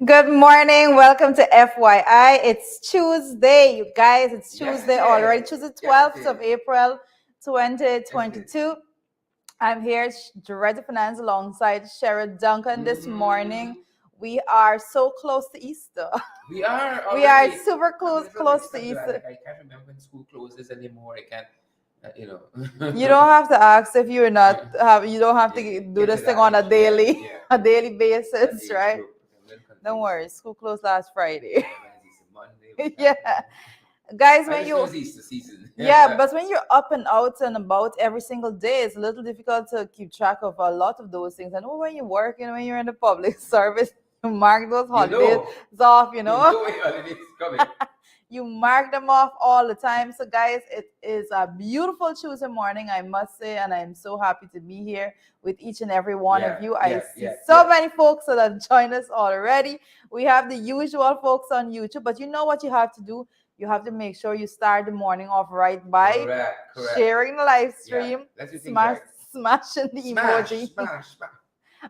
Good morning. Welcome to FYI. It's Tuesday, you guys. It's Yes, Tuesday it already. is. Tuesday, Yes, it 12th of is. April, Yes, it is. 2022. I'm here, Director of Finance, alongside Sherrod Duncan this Mm, morning. We are so close to Easter. we are We are already. super I mean, close, it's close to unexpected. Easter. I can't remember when school closes anymore. I can't, You don't have to ask if you're not have. You don't have to do get to this thing that on a age. Yeah, daily, yeah. a daily That basis, age right? group. I'm a little Don't confused. worry. School closed last Friday. Yeah, when is Easter? Monday? What's Yeah, happening? guys, I when just know you it's Easter season. yeah, but when you're up and out and about every single day, it's a little difficult to keep track of a lot of those things. And when you work and when you're in the public service, you mark those you holidays know, off, you know when holidays coming. you mark them off all the time. So, guys, it is a beautiful Tuesday morning, I must say, and I'm so happy to be here with each and every one of Yeah, you. I yeah, see yeah, so yeah. many folks that have joined us already. We have the usual folks on YouTube, but you know what you have to do? You have to make sure you start the morning off right by Correct, correct. sharing the live Yeah, stream, let's do things smash, right. smashing the Smash, emoji. smash, smash.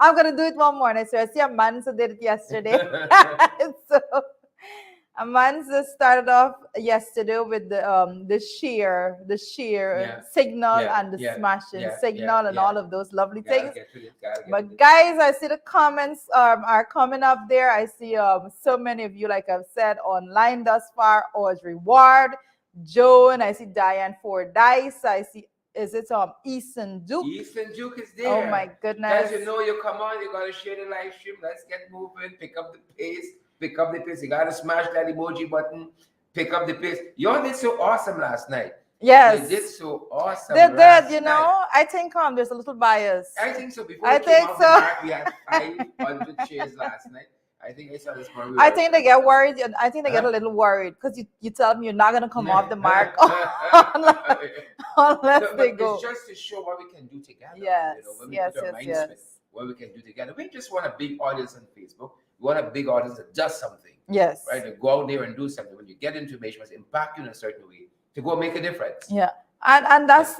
I'm gonna do it one more. I swear. I see a man who did it yesterday. So Amanza started off yesterday with the sheer Yeah, signal yeah, and the yeah, smashing yeah, yeah, signal and yeah. all of those lovely Gotta things. get with it. Gotta get with But it. guys, I see the comments are coming up there. I see so many of you, like I've said, online thus far. Audrey Ward, Joan. I see Diane Fordyce. I see is it Easton Duke? Eastern Duke is Oh my there. goodness. Guys, you know you come on, you gotta share the live stream. Let's get moving. Pick up the pace. Pick up the pace. You gotta smash that emoji button. Pick up the pace. Y'all did so awesome last night. You did Yes, so awesome they did. last night. I think there's a little bias. I think so. Before I we came think off the so. mark, we had 500 shares last night. I think I saw this morning. We I were, think they get worried. I think they get a huh? little worried because you tell them you're not gonna come off the mark unless, unless No, they but it's go. just to show what we can do together. Yes, When we yes, put our yes, minds to it, yes, what we can do together. We just want a big audience on Facebook. We want a big audience that does something, right? yes. To go out there and do something. When you get information, must impact you in a certain way to go make a difference. Yeah. And that's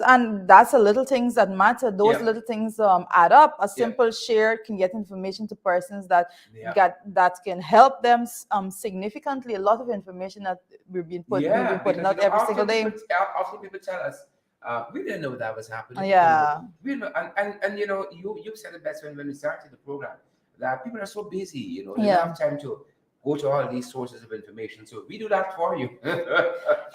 the little things that matter. Those Yeah, little things add up. A yeah, simple share can get information to persons that yeah, that can help them significantly. A lot of information that we've been yeah. putting Because out every single often day. people tell us, we didn't know that was happening. Yeah. We know, and you said it best when we started the program that people are so busy. They don't Yeah. have time to go to all these sources of information. So we do that for you.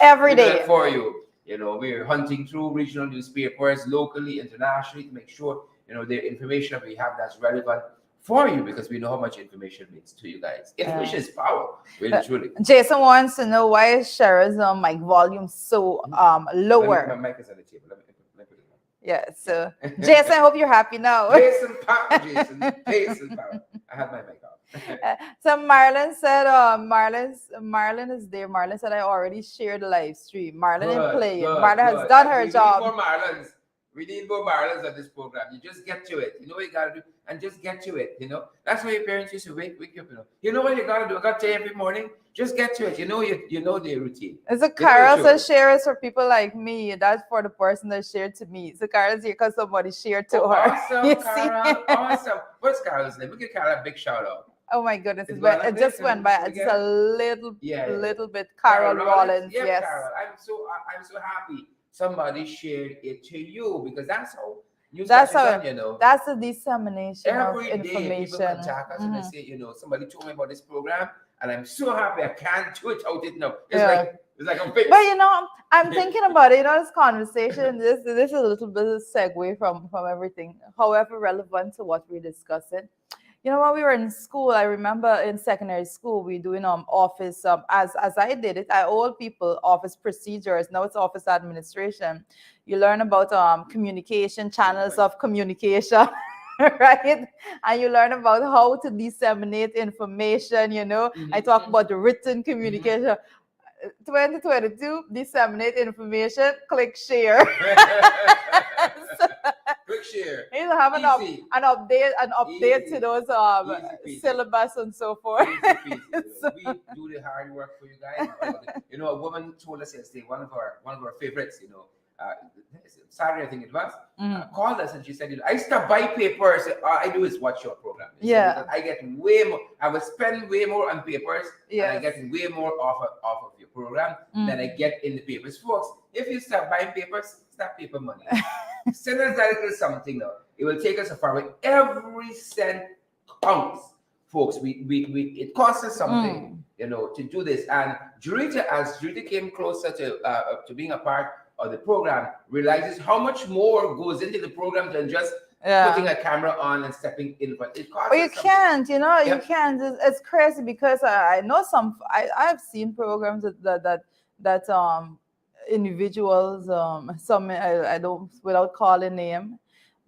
Every We do that day. for you. We're hunting through regional newspapers, locally, internationally, to make sure the information that we have that's relevant for you, because we know how much information means to you guys. Information is power, really, truly. Jason wants to know why is Shara's mic volume so My lower. mic is on the table. Let me put it on. Yeah, so Jason, I hope you're happy now. Pace and power, Jason. Pace and power. I had my mic off. So Marlon said, Marlon is there. Marlon said I already shared the live stream. Marlon ain't Good, playing. good, Marlon has good. done And her we need job. more Marlons. We need more Marlons on this program. You just get to it. You know what you gotta do, and just get to it. That's why your parents used to wake you up. You know what you gotta do. I gotta tell you every morning. Just get to it. You know the routine. It's a You know the Carol chore. says share is for people like me. That's for the person that shared to me. So Carol's here because somebody shared to Oh, her. awesome, You Carol. see? Awesome. What's Carol's name? We give Carol a big shout out. Oh my goodness, It's gone like it just this. went And by we just get a it. little Yeah, yeah. little bit. Carol Carol Rollins. Rollins, Yep, yes. Carol. I'm so happy somebody shared it to you, because that's how news That's is how done. that's the dissemination of Every day people information. contact us and they Mhm. say, somebody told me about this program, and I'm so happy I can't do it out it now. Yeah. It's like I'm fixed. But I'm thinking about it. This conversation. This is a little bit of a segue from everything. However, relevant to what we're discussing. When we were in school, I remember in secondary school we doing office as I did it. I old people office procedures. Now it's office administration. You learn about communication channels of communication. Right, and you learn about how to disseminate information. I talk about the written communication. 2022, disseminate information, click share. Quick share. You have an Easy. update Easy. to those Easy peasy. syllabus and so forth. Easy peasy. We do the hard work for you guys. A woman told us yesterday, one of our favorites, Saturday, I think it was, called us and she said, I stop by papers. All I do is watch your program. She said, because I get way more, I will spend way more on papers and I get way more off of your program than I get in the papers. Folks, if you stop buying papers, stop paper money. Send us that little something now. It will take us a far way. Every cent counts, folks. It costs us something, to do this. And as Judita came closer to being a part of the program, realizes how much more goes into the program than just putting a camera on and stepping in. But it costs. But you can't, you can't. It's crazy because I know I've seen programs that individuals, some I don't, without calling name,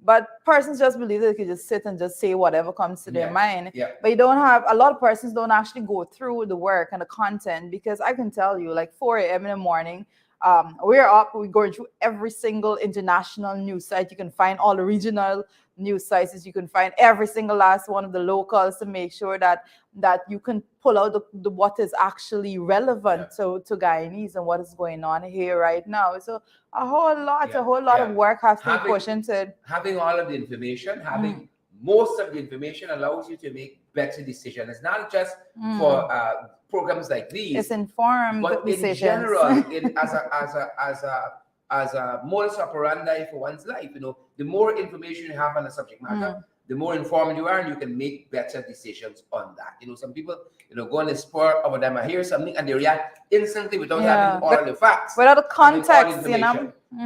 but persons just believe that they can just sit and just say whatever comes to their mind. But you don't have, a lot of persons don't actually go through the work and the content, because I can tell you, like 4 a.m. in the morning, we're going through every single international news site. You can find all the regional news sites. You can find every single last one of the locals to make sure that you can pull out the what is actually relevant to Guyanese and what is going on here right now. So a whole lot of work has to be pushed into it. Having all of the information, having most of the information allows you to make better decisions. It's not just for programs like these. It's informed but decisions. In general, as a modus operandi for one's life, the more information you have on a subject matter, the more informed you are, and you can make better decisions on that. Some people, go on the spur of them, I hear something and they react instantly without having all the facts, without the context,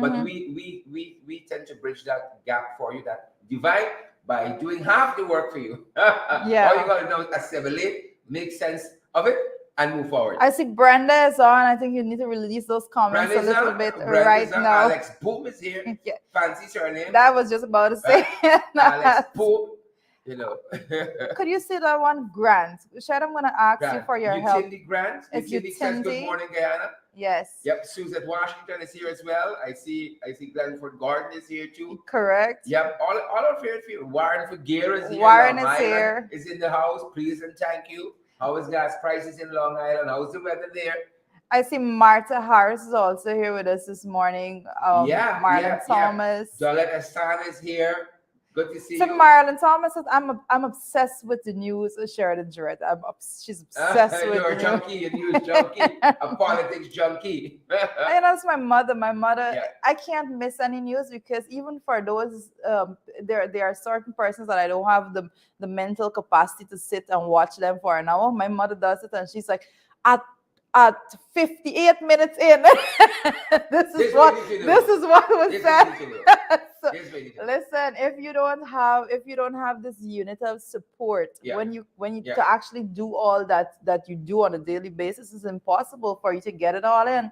But we tend to bridge that gap for you, that divide, by doing half the work for you. All you gotta do is assimilate, make sense of it, and move forward. I see Brenda is on. I think you need to release those comments a little bit right now. Alex Boom is here. Fancy surname. That was just about to say. Alex Boom. Could you say that one? Grant. Shad, I'm going to ask you for your help. Grant. It's Utility says good morning, Guyana. Yes. Yep. Suzette Washington is here as well. I see Glenford Gordon is here too. Correct. Yep. All of here. Warren Figueroa is here. Warren is here. Is in the house. Please and thank you. How is gas prices in Long Island? How's the weather there? I see Martha Harris is also here with us this morning. Marlon Thomas. Jolette Astan is here. Good to see you. So Marlon Thomas says, I'm obsessed with the news of Sheridan Jarrett. She's obsessed with you're a junkie, a news junkie, a politics junkie. And that's my mother. My mother, I can't miss any news, because even for those, there are certain persons that I don't have the mental capacity to sit and watch them for an hour. My mother does it, and she's like, at 58 minutes in, this is what was said. So, listen, if you don't have this unit of support, when you to actually do all that you do on a daily basis, it's impossible for you to get it all in.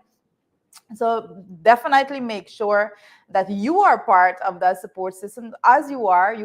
So definitely make sure that you are part of that support system. As you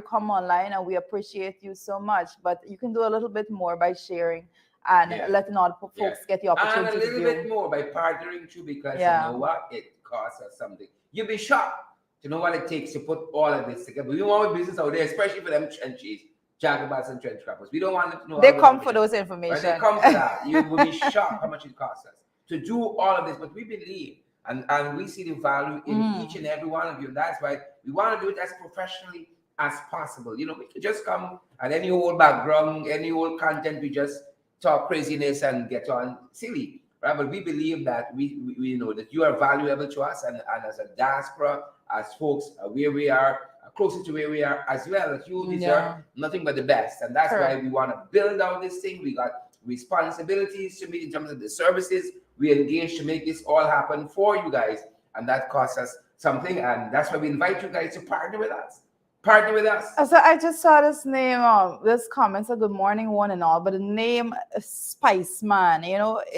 come online, and we appreciate you so much, but you can do a little bit more by sharing and letting all folks get the opportunity. And a little bit more by partnering too, because you know what? It costs us something. You'll be shocked to know what it takes to put all of this together. We want business out there, especially for them trenches, jagabats and trench crappers. We don't want them to know. They come for those information. They come for that. You will be shocked how much it costs us to do all of this. But we believe and we see the value in each and every one of you. And that's why we want to do it as professionally as possible. We could just come and any old background, any old content, we just talk craziness and get on silly, right? But we believe that we know that you are valuable to us, and as a diaspora, as folks where we are, closer to where we are as well, that you deserve nothing but the best. And that's why we want to build out this thing. We got responsibilities to meet in terms of the services we engage to make this all happen for you guys, and that costs us something. And that's why we invite you guys to partner with us. So I just saw this name, this comment, a good morning one and all, but the name Spice Man,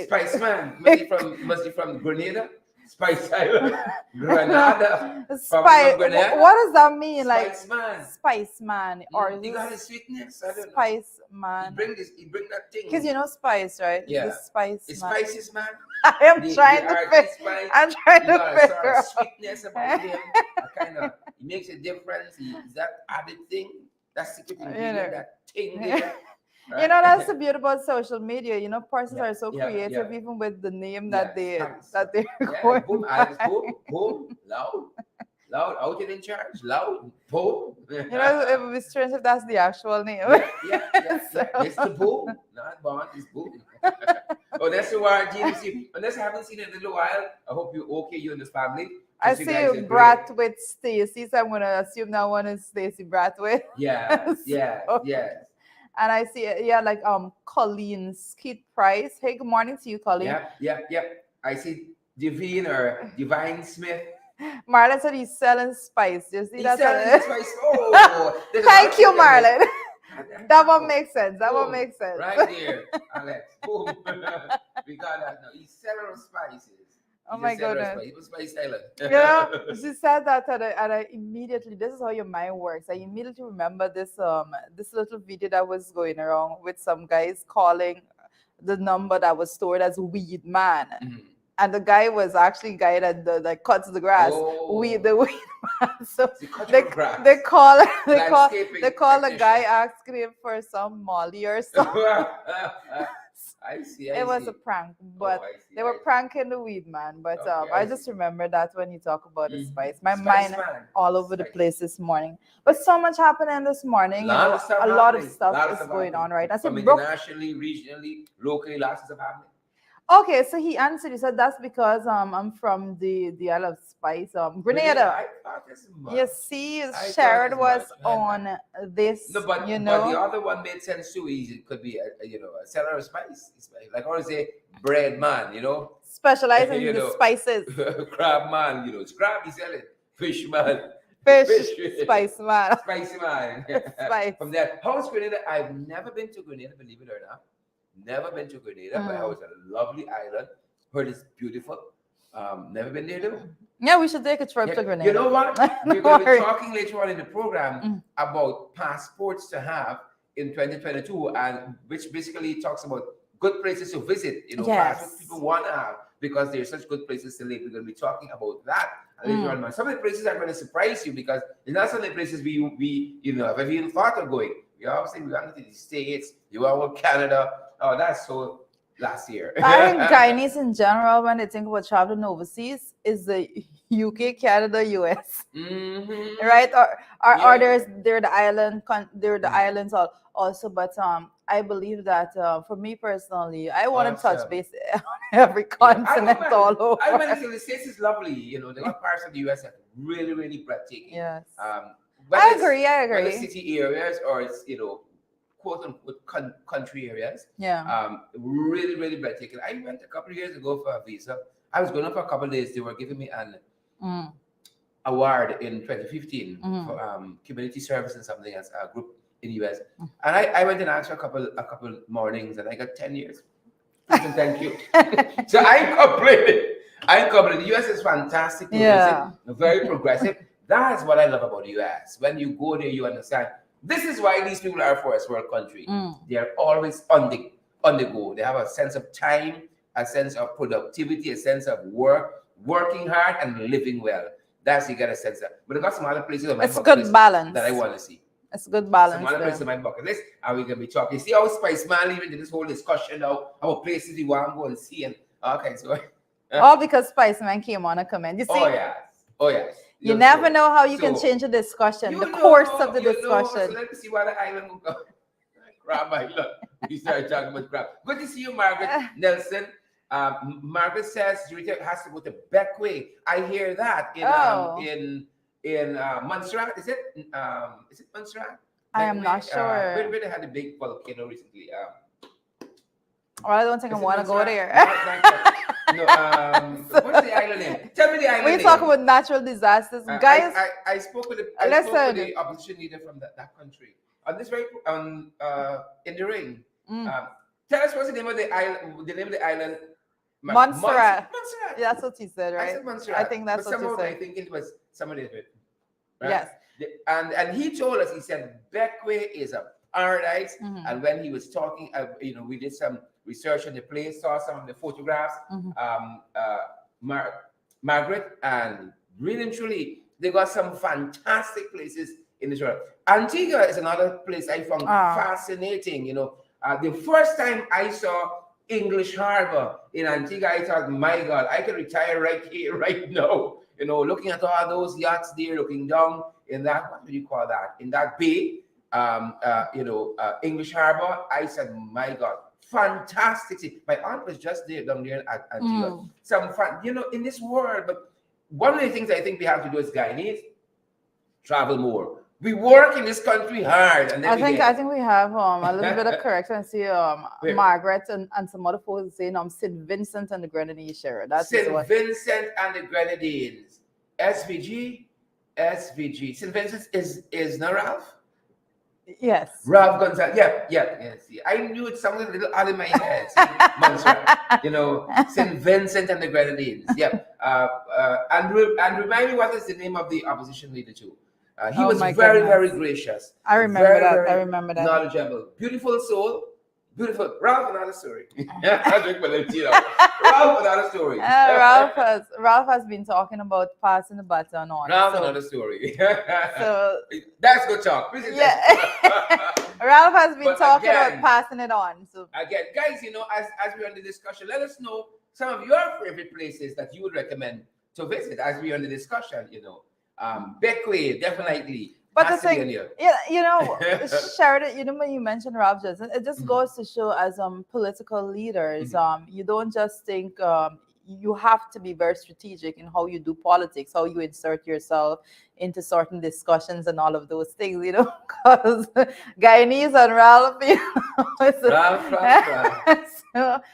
Spice Man, must be from Grenada? Spice Island, Grenada. Spice. What does that mean? Spice Man. Spice Man, or you got a sweetness? I don't know. Spice Man. He bring that thing. Because spice, right? Yeah. The Spice it's Man. Spices Man. I am trying to figure. I'm trying to figure out. Sweetness about him. Kind of, he makes a difference. Is that added thing? That's secret ingredient. That thing there. You know, that's the beauty about social media. You know, persons Yeah, are so yeah, creative, yeah. even with the name Yeah, that they spice. that they're Yeah, going boom, Alex, by. boom, boom, loud, loud, out and in charge, loud, boom. You know, it would be strange if that's the actual name. Yeah, yeah, yeah, So, yeah. Mr. Boom, not Bond, it's Boom. Oh, that's the word, GDC. Unless I haven't seen it in a little while, I hope you're okay, you and the family. I Trust you see guys are great. Brat with Stacy, so I'm gonna assume that one is Stacy Bratwit. Yes, yes, So, yes. and I see yeah, like Colleen Skeet Price. Hey, good morning to you, Colleen. Yep, yep, yep. I see Divine or Divine Smith. Marlon said he's selling spice. You see He's that? selling his spice. Oh, there's a lot of Thank you, people that make. Marlon. That one makes sense. That one Boom, makes sense. right there, Alex. Boom. We got that now. He's seller of spices. Oh He's my a seller of goodness. spice. He's a spice seller. You know, she said that, and I immediately. This is how your mind works. I immediately remember this little video that was going around with some guys calling the number that was stored as Weed Man, Mhm. and the guy was actually a guy that cuts the grass. Oh, The weed man. So the cut they your grass. they call Landscaping they call the guy technician. asking him for some Molly or something. I see. I It was see. a prank, Oh, but I see. they I were see. pranking the weed man. But Okay, I I just see. remember that when you talk about the Mhm. spice, my Spice mind man. all over the Spice. place this morning. But so much happening this morning. You Lot know, of stuff a lot of happening. stuff Lot of is stuff going happening. on, right? I From said, Brooke. internationally, regionally, locally, lots of stuff happening. Okay, so he answered. He said that's because I'm from the Isle of Spice, Grenada. I thought as much. You see, I thought Sharon as was much. on this. No, but You but the know, other one made sense too. It could be a seller of spice. Like I want to say bread man, specialize in you the know, spices. crab man, it's crab he sell it. Fish man, Fish, fish, spice man, spicy man. spice. From that house Grenada, I've never been to Grenada, believe it or not. Never been to Grenada, but it was a lovely island. Heard it's beautiful. Never been there though. Yeah, we should take a trip Yeah, to you Grenada. know what? Don't We're going to be worry. talking later on in the program Mm. about passports to have in 2022, and which basically talks about good places to visit. Passports Yes. people want to have because they're such good places to live. We're going to be talking about that later on. Some of the places are going to surprise you because it's not some of the places we have ever even thought of going. We obviously we want to the States. You want to Canada. Oh, that's so last year. I think Guyanese in general, when they think about traveling overseas, is the UK, Canada, US, Mhm. right? Or Yeah. they're the they're the Mhm. islands also. But I believe that for me personally, I want to touch Awesome. base on every continent all over. I went to the States is lovely. There are parts of the US that are really, really breathtaking. Yes. Whether I it's- agree. Whether city areas or it's quote unquote country areas. Yeah. Really, really breathtaking. I went a couple of years ago for a visa. I was going up for a couple of days. They were giving me an Mm. award in 2015 Mhm. for community service and something as a group in the US. And I went and asked for a couple mornings and I got 10 years. Thank you. So I'm complaining. The US is fantastic to Yeah. visit, very progressive. That's what I love about the US. When you go there, you understand. This is why these people are a first world country. They are always on the go. They have a sense of time, a sense of productivity, a sense of working hard and living well. That's you get a sense of. But I got some other places on my It's a bucket good list balance. that I want to see. It's a good balance. Some other places on my bucket list, and we're gonna be talking. See how Spice Man even did this whole discussion now about places you want to go and see and okay, so All because Spiceman came on a comment. You see, oh yes. you never know how you can change a discussion, the course of the So discussion. let me see why the island will go. Crab Island. We started talking about crab. Good to see you, Margaret Nelson. Margaret says Judicial has to go to Beckway. I hear that in Montserrat. Is it Montserrat? I am not sure. Where they had a big volcano recently. Well, I don't think I want to go there. No, what's the island name? Tell me the island name. We talk about natural disasters, guys. I spoke with the opposition leader from that country on this very in the ring. Tell us what's the name of the island. The name of the island. Montserrat. Montserrat. Yeah, that's what he said, right? I said Montserrat. I think that's what he said. I think it was somebody of it. Right? Yes. And he told us, he said Beckway is a paradise. And when he was talking, we did some research on the place, saw some of the photographs. Margaret, and really and truly, they got some fantastic places in this world. Antigua is another place I found fascinating. The first time I saw English Harbor in Antigua, I thought, my God, I can retire right here, right now. Looking at all those yachts there, looking down in that, what do you call that? In that bay, English Harbor. I said, my God, fantastic. See, my aunt was just there down there at Antigua. Some fun, in this world. But one of the things I think we have to do as Guyanese, travel more. We work in this country hard, and then I think we have a little bit of correction. See, Where? Margaret and some other folks saying St. Vincent and the Grenadines share. That's St. what. Vincent and the Grenadines. SVG. St. Vincent is not Ralph? Yes. Ralph Gonzalez. Yes. I knew it sounded a little odd in my head. St. Vincent and the Grenadines. And remind me, what is the name of the opposition leader too? He was very, very gracious. I remember that. Knowledgeable. Beautiful soul. Beautiful. Ralph, another story. I drink Valentino. Ralph, another story. Ralph has been talking about passing the baton on. Ralph, another story. So that's good talk. Ralph has been talking about passing it on. So again, guys, as we're on the discussion, let us know some of your favorite places that you would recommend to visit as we're on the discussion. Beckley, definitely. But the thing, Sheridan, when you mentioned Ralph Johnson, it just goes to show as political leaders, you don't just think you have to be very strategic in how you do politics, how you insert yourself into certain discussions and all of those things, because Guyanese and Ralph,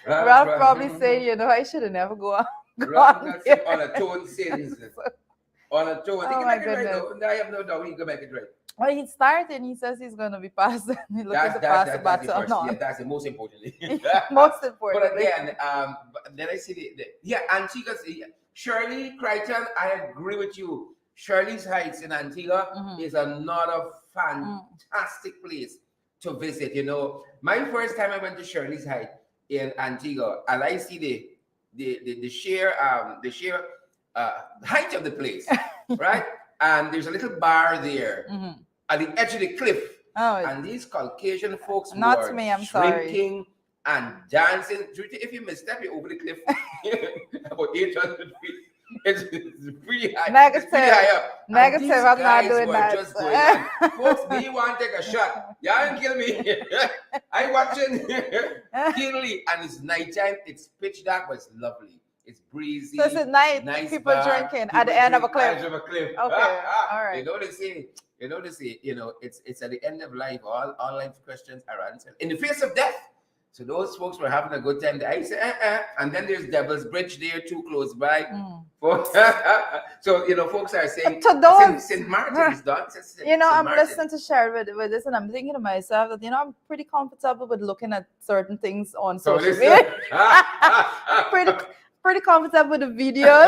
Ralph probably saying, I should have never go on. Ralph on a tone sins. On a tone. Oh my goodness. Right, I have no doubt he can make it right. Well, he started. He says he's going to be passing. He's looking to pass the baton on. Yeah, that's the most importantly. Most important. But again, then I see Antigua. Shirley Crichton, I agree with you. Shirley's Heights in Antigua is another fantastic place to visit. My first time I went to Shirley's Heights in Antigua, and I see the sheer height of the place, right? And there's a little bar there at the edge of the cliff. Oh, and these Caucasian folks not were me, I'm drinking and dancing. If you misstep, you're over the cliff about 800 feet. It's pretty high. Negative. It's pretty high up. Negative. I'm not doing that. Just going folks, do you want to take a shot? Y'all ain't kill me. I watching keenly, and it's nighttime. It's pitch dark, but it's lovely. It's breezy. So it's at night. Nice people bar, drinking at the end of a cliff. Edge of a cliff. Okay. All right. They say, it's at the end of life. All life questions are answered in the face of death. So those folks were having a good time. I say, and then there's Devil's Bridge there, too close by. So folks are saying to those, St. Martin's done. I'm listening to Sharon with this, and I'm thinking to myself that I'm pretty comfortable with looking at certain things on social media. pretty comfortable with the videos.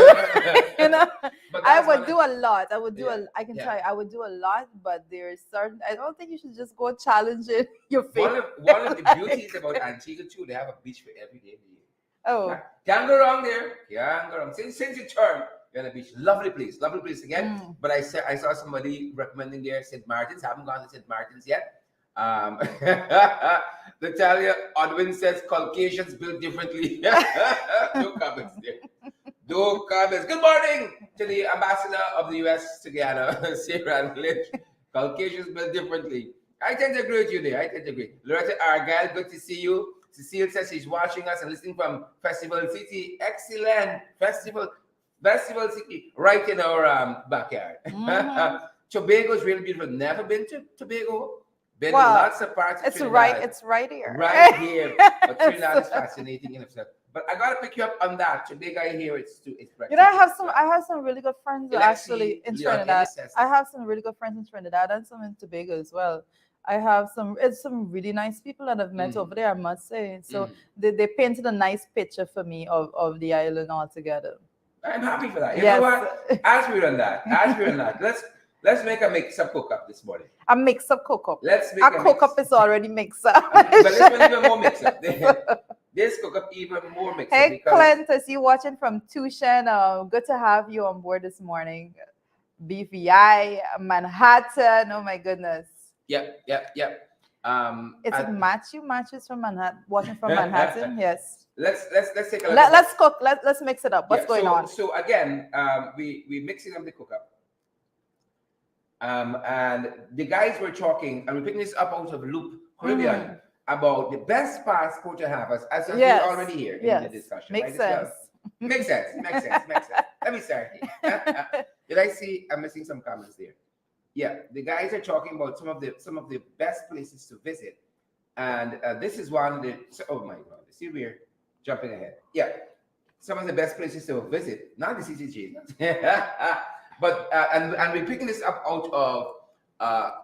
I would do a lot. I would do I can tell you, I would do a lot, but there's certain. I don't think you should just go challenging your face. One of the beauties about Antigua too, they have a beach for every day of the year. Oh, can't go wrong there. Can't go wrong. Since you turn, you're on the beach. Lovely place again. But I saw somebody recommending there St. Martin's. I haven't gone to St. Martin's yet. Natalia Odwin says Caucasians build differently. No comments there. No comments. Good morning to the ambassador of the US to Guyana, Sarah Lynch. Caucasians build differently. I tend to agree with you there. I tend to agree. Loretta Argyle, good to see you. Cecile says she's watching us and listening from Festival City. Excellent. Festival City, right in our backyard. Tobago is really beautiful. Never been to Tobago. Been in lots of parts of Trinidad. It's right here. Right here. But Trinidad is fascinating in itself. But I gotta pick you up on that. Tobago, I hear it's I have some really good friends actually in Trinidad. I have some really good friends in Trinidad and some in Tobago as well. I have some really nice people that I've met over there, I must say. So they painted a nice picture for me of the island altogether. I'm happy for that. You know what? As we're on that, let's make a mix-up cook-up this morning. A mix-up cook-up. Let's make a cook-up is already mix-up. But this one even more mix-up. This cook-up even more mix-up. Hey, Clint, I see you watching from Tushan. Good to have you on board this morning. BVI, Manhattan. Oh my goodness. Yep. Is it and- Matthews from Manhattan, watching from Manhattan? Yes. let's take a look. Let's cook. Let's mix it up. What's going on? So again, we mixing up the cook up. And the guys were talking, and we're picking this up out of Loop Caribbean about the best passport to have, as we already here in the discussion. Makes right? sense. Makes sense. Let me start here. Did I see? I'm missing some comments there. Yeah, the guys are talking about some of the best places to visit, and this is one of the. Oh my God! See, we're jumping ahead. Yeah, some of the best places to visit, not the CCG, but and we're picking this up out of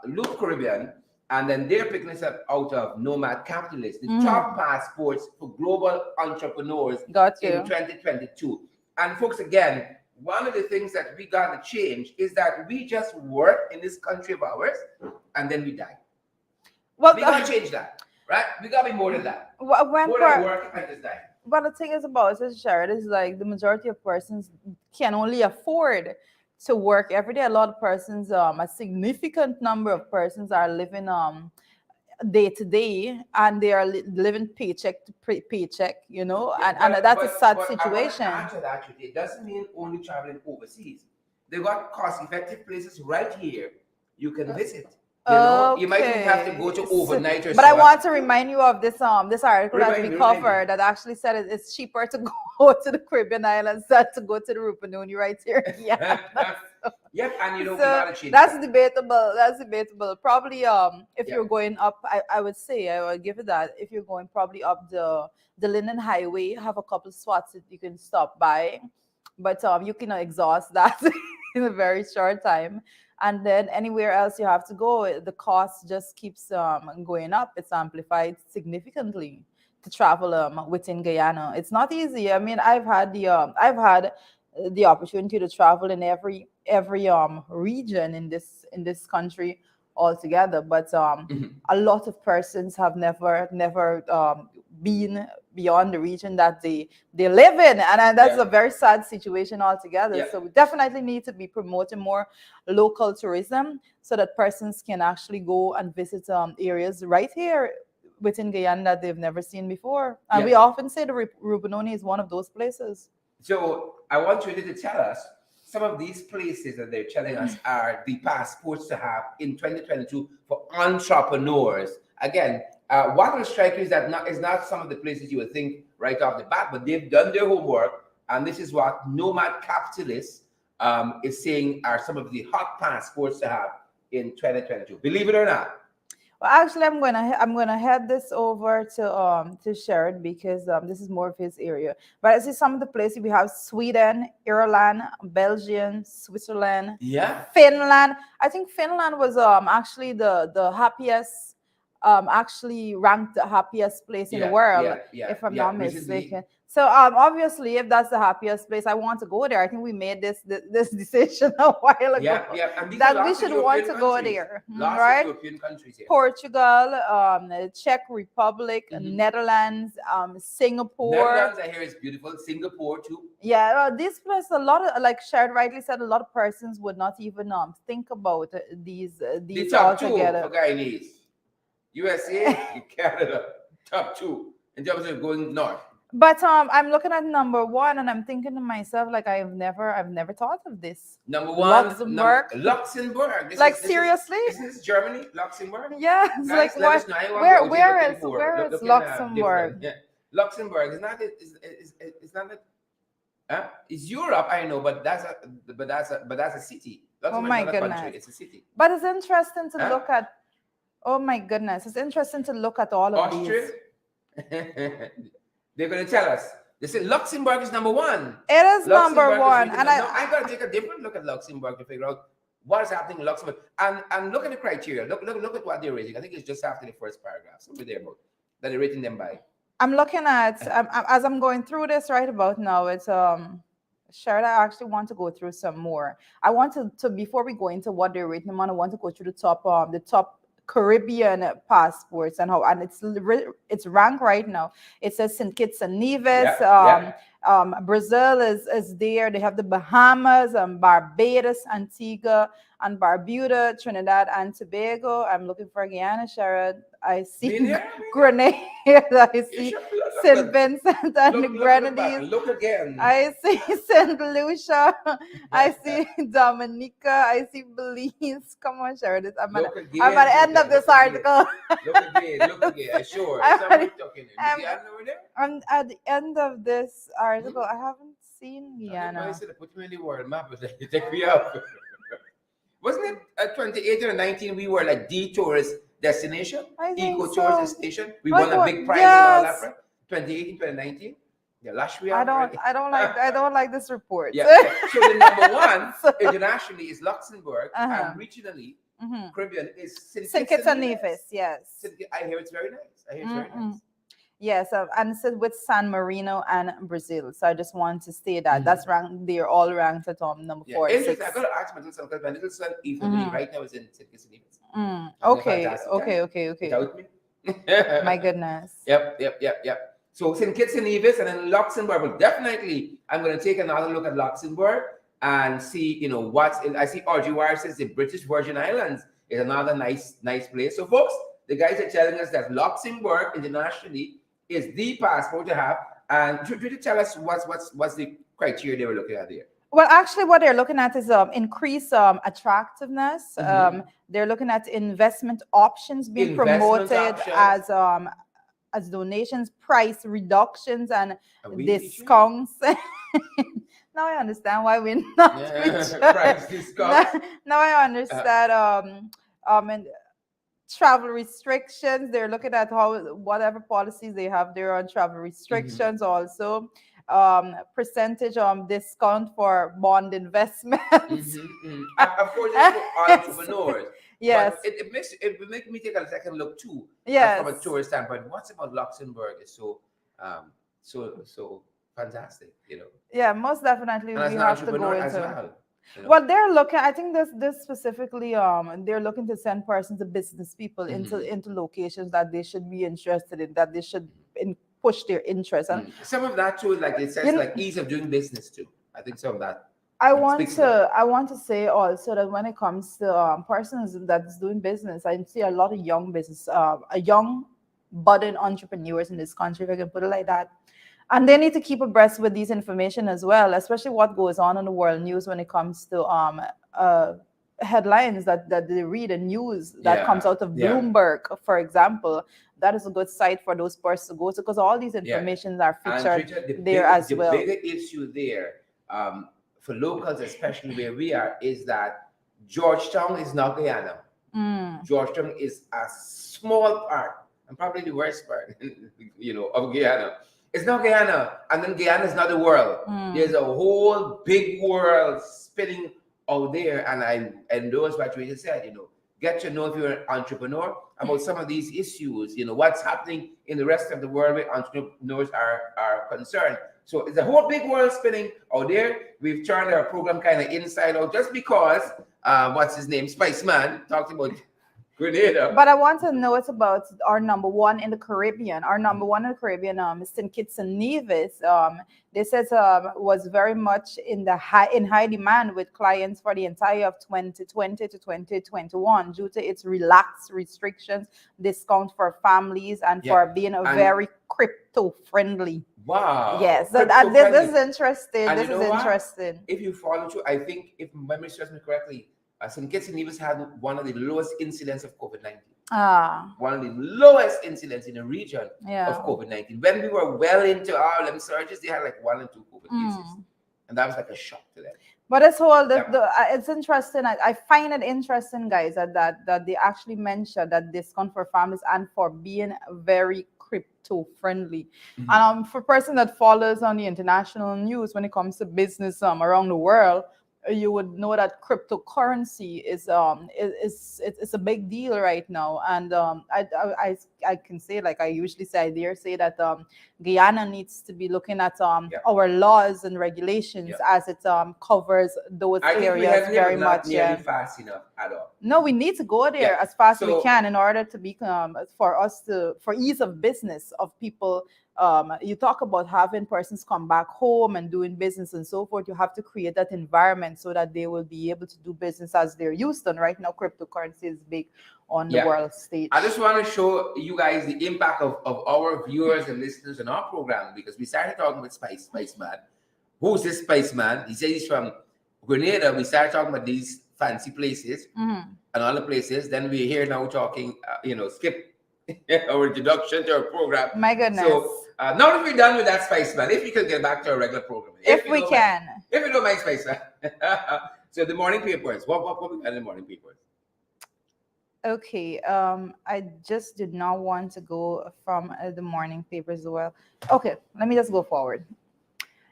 Loop Caribbean, and then they're picking this up out of Nomad Capitalist, the top passports for global entrepreneurs in 2022. And folks, again, one of the things that we got to change is that we just work in this country of ours and then we die. Well, we got to change that, right? We got to be more than that. More than work and just die. But the thing is about it, Sharon, is like the majority of persons can only afford to work every day. A lot of persons, a significant number of persons are living day to day, and they are living paycheck to paycheck, you know, and that's a sad situation. After that, it doesn't mean only traveling overseas. They've got cost-effective places right here you can visit. You know, you might even have to go to overnight or so. But I want to remind you of this article that we covered that actually said it's cheaper to go to the Caribbean islands than to go to the Rupununi right here. Yeah. Yep, and you know, we gotta change that's debatable. That's debatable. Probably if you're going up, I would say I would give it that. If you're going probably up the Linden Highway, have a couple spots that you can stop by, but you cannot exhaust that in a very short time. And then anywhere else you have to go, the cost just keeps going up. It's amplified significantly to travel within Guyana. It's not easy. I mean, I've had the opportunity to travel in every region in this country altogether, but a lot of persons have never been beyond the region that they live in, and that's a very sad situation altogether. So we definitely need to be promoting more local tourism so that persons can actually go and visit areas right here within Guyana that they've never seen before. And we often say the Rupununi is one of those places. So I want you to tell us some of these places that they're telling us are the passports to have in 2022 for entrepreneurs. Again, what will strike you is that is not some of the places you would think right off the bat, but they've done their homework, and this is what Nomad Capitalist is saying are some of the hot passports to have in 2022. Believe it or not. Well, actually, I'm gonna head this over to Sharon because this is more of his area. But I see some of the places we have: Sweden, Ireland, Belgium, Switzerland, Finland. I think Finland was actually the happiest, actually ranked the happiest place in the world, if I'm not mistaken. So obviously, if that's the happiest place, I want to go there. I think we made this decision a while ago that we should want to go there, right? European countries here. Portugal, Czech Republic, Netherlands, Singapore. Netherlands, I hear is beautiful. Singapore too. Yeah, this place, a lot of, like Sharon rightly said, a lot of persons would not even think about these the top altogether. Two for Guyanese. USA, Canada, top two in terms of going north. But I'm looking at number one, and I'm thinking to myself, like I've never thought of this. Number one, Luxembourg. Luxembourg. Seriously? Is this Germany? Luxembourg? Yeah. It's like what? Where is Luxembourg? Luxembourg is not it. It's not it. It's Europe, I know, but that's a city. Luxembourg oh my is not goodness! A country, it's a city. But it's interesting to look at. Oh my goodness! It's interesting to look at all of these. They're going to tell us. They say Luxembourg is number one. It is number one. And I got to take a different look at Luxembourg to figure out what is happening in Luxembourg. And look at the criteria. Look at what they're rating. I think it's just after the first paragraph. Somewhere there about that they're rating them by. I'm looking at, as I'm going through this right about now, it's, Sharon, I actually want to go through some more. I want to before we go into what they're rating them on, I want to go through the top Caribbean passports and it's ranked right now. It says St. Kitts and Nevis, Brazil is there. They have the Bahamas, Barbados, Antigua, and Barbuda, Trinidad and Tobago. I'm looking for Guyana, Sharon. I see Grenada. I see St. Vincent and the Grenadines. Look again. I see St. Lucia. I see Dominica. I see Belize. Come on, Sharon. I'm at the end of this article. Look again. Sure. I'm at the end of this article. I haven't seen Guyana. I said, put me in the world map. Take me out. Wasn't it 2018 or 19? We were like the tourist destination, eco tourist destination. We won a big prize in all that, right? 2018, 2019. Yeah, last year. I don't like this report. Yeah. So the number one internationally is Luxembourg, and regionally, Caribbean is St. Kitts and Nevis. Yes. I hear it's very nice. Yes, and so with San Marino and Brazil. So I just want to say that that's ranked. They're all ranked at number 4. Interesting. I got to ask my little son because my little son, Ethan, right now is in St. Kitts and Nevis. Okay. Without me. My goodness. Yep. So St. Kitts and Nevis and then Luxembourg. But definitely, I'm going to take another look at Luxembourg and see, what's in. I see RG Wire says the British Virgin Islands is another nice place. So, folks, the guys are telling us that Luxembourg internationally is the passport to have. And could you tell us what's the criteria they were looking at there? Well, actually, what they're looking at is increased attractiveness. They're looking at investment options being promoted as donations, price reductions, and discounts. Now I understand why we're not price discounts. Now I understand. And travel restrictions. They're looking at whatever policies they have there on travel restrictions. Also, percentage discount for bond investments. Of course, it's for entrepreneurs. Yes, but it will make me take a second look too. Yes, from a tourist standpoint. What's about Luxembourg is so fantastic, Yeah, most definitely we have to go into. As well. Well, they're looking. I think this specifically. They're looking to send persons, to business people, into locations that they should be interested in, that they should push their interest. And some of that too, like it says, like ease of doing business too. I think some of that. I want to say also that when it comes to persons that's doing business, I see a lot of young business, young budding entrepreneurs in this country, if I can put it like that. And they need to keep abreast with these information as well, especially what goes on in the world news when it comes to headlines that they read and news that comes out of Bloomberg, for example. That is a good site for those persons to go to, because all these informations are featured there as well. The bigger issue there, for locals, especially where we are, is that Georgetown is not Guyana. Georgetown is a small part, and probably the worst part, of Guyana. It's not Guyana, and then Guyana is not the world. There's a whole big world spinning out there, and I endorse what you just said. Get to know if you're an entrepreneur about some of these issues. What's happening in the rest of the world where entrepreneurs are concerned. So it's a whole big world spinning out there. We've turned our program kind of inside out just because what's his name, Spice Man, talked about Grenada. But I want to know it's about our number one in the Caribbean. Our number one in the Caribbean, St. Kitts and Nevis. They said was very much in high demand with clients for the entire of 2020 to 2021 due to its relaxed restrictions, discount for families, and for being very crypto friendly. Wow. Yes, this is interesting. And this is interesting. If you follow through, I think, if memory serves me correctly, St. Kitts and Nevis had one of the lowest incidents of COVID-19. One of the lowest incidents in the region of COVID-19. When we were well into all them surges, they had like 1 and 2 COVID cases. And that was like a shock to them. But it's interesting. I find it interesting, guys, that they actually mentioned that discount for families and for being very crypto friendly. And for a person that follows on the international news when it comes to business around the world, you would know that cryptocurrency is a big deal right now. And I can say, like I usually say, I dare say that Guyana needs to be looking at our laws and regulations as it covers those areas very much. Nearly fast enough at all. No, we need to go there Yeah. as fast as we So- can in order to become for ease of business of people. You talk about having persons come back home and doing business and so forth. You have to create that environment so that they will be able to do business as they're used to. And right now, cryptocurrency is big on the Yeah. world stage. I just want to show you guys the impact of our viewers and listeners in our program, because we started talking with Spice Man. Who's this Spice Man? He said he's from Grenada. We started talking about these fancy places Mhm. and other places. Then we're here now talking, skip our introduction to our program. My goodness. So now that we're done with that, Spice Man, if we could get back to our regular program. if you we don't can. Mind, if you don't mind, Spice Man. So the morning papers. What we got in the morning papers? Okay, I just did not want to go from the morning papers as well. Okay, let me just go forward.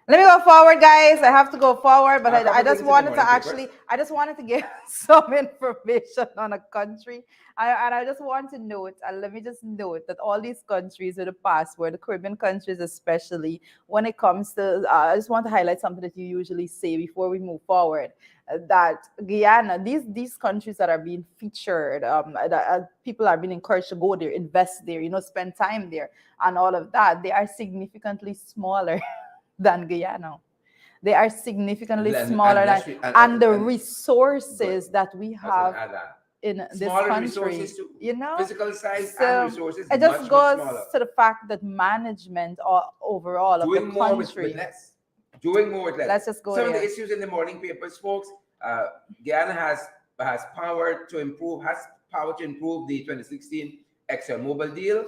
Let me go forward, guys. I have to go forward, but I just wanted to I just wanted to give some information on a country. I just want to note, and let me just note that all these countries in the past, where the Caribbean countries especially, when it comes to, I just want to highlight something that you usually say before we move forward, that Guyana, these countries that are being featured, that people are being encouraged to go there, invest there, spend time there, and all of that, they are significantly smaller than Guyana. They are significantly smaller and the resources that we have in this country, physical size so and resources. it just much goes smaller. to the fact that management overall Doing of the more country. with less. Doing more with less. Let's just go Some there. of the issues in the morning papers, folks. Guyana has power to improve the 2016 ExxonMobil deal.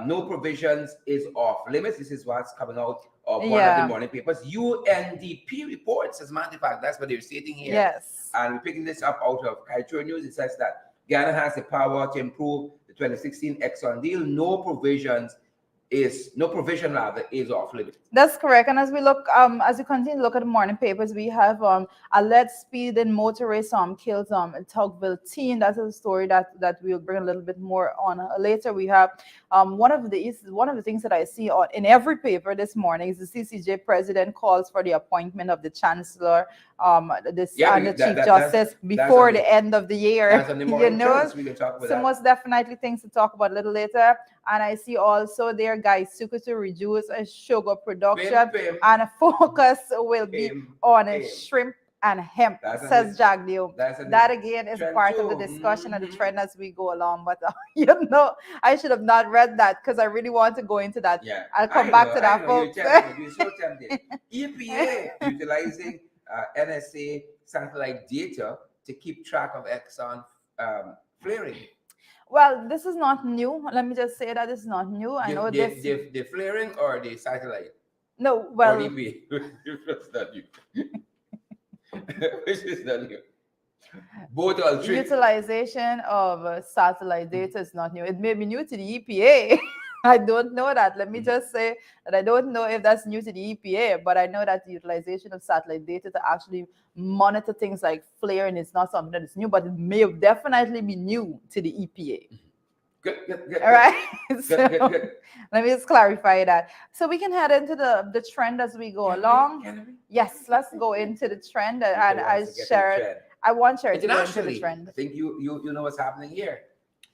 No provisions is off limits. This is what's coming out of one of the morning papers. UNDP reports, as a matter of fact, that's what they're stating here. Yes. And we're picking this up out of Kaitour News. It says that Guyana has the power to improve the 2016 Exxon deal. No provision is off limits. That's correct. And as we look, as we continue to look at the morning papers, we have a lead speeding motorist kills Tugville teen. That's a story that we'll bring a little bit more on later. We have one of the things that I see in every paper this morning is the CCJ president calls for the appointment of the chancellor, and the chief justice before the end of the year. That's on the morning Jones. We can talk about that. Most definitely things to talk about a little later. And I see also there, guys, Suku to reduce sugar production, and a focus will be on shrimp and hemp, says Jagdeo. That again is part of the discussion and the trend as we go along. But I should have not read that because I really want to go into that. Yeah, I'll come back to that, folks. You're so tempted. EPA utilizing NSA satellite data to keep track of Exxon flaring. Well, this is not new. Let me just say that this is not new. I know this. The flaring or the satellite? No, well. Or EPA. It's not new. Which is not new. Both are true. Utilization of satellite data is not new. It may be new to the EPA. I don't know that. Let me just say that I don't know if that's new to the EPA, but I know that the utilization of satellite data to actually monitor things like flaring is not something that is new, but it may definitely be new to the EPA. Good. All right. Good. Let me just clarify that. So we can head into the trend as we go along. Can we? Yes, let's go into the trend, and I want Sherry to go into the trend. I think you know what's happening here.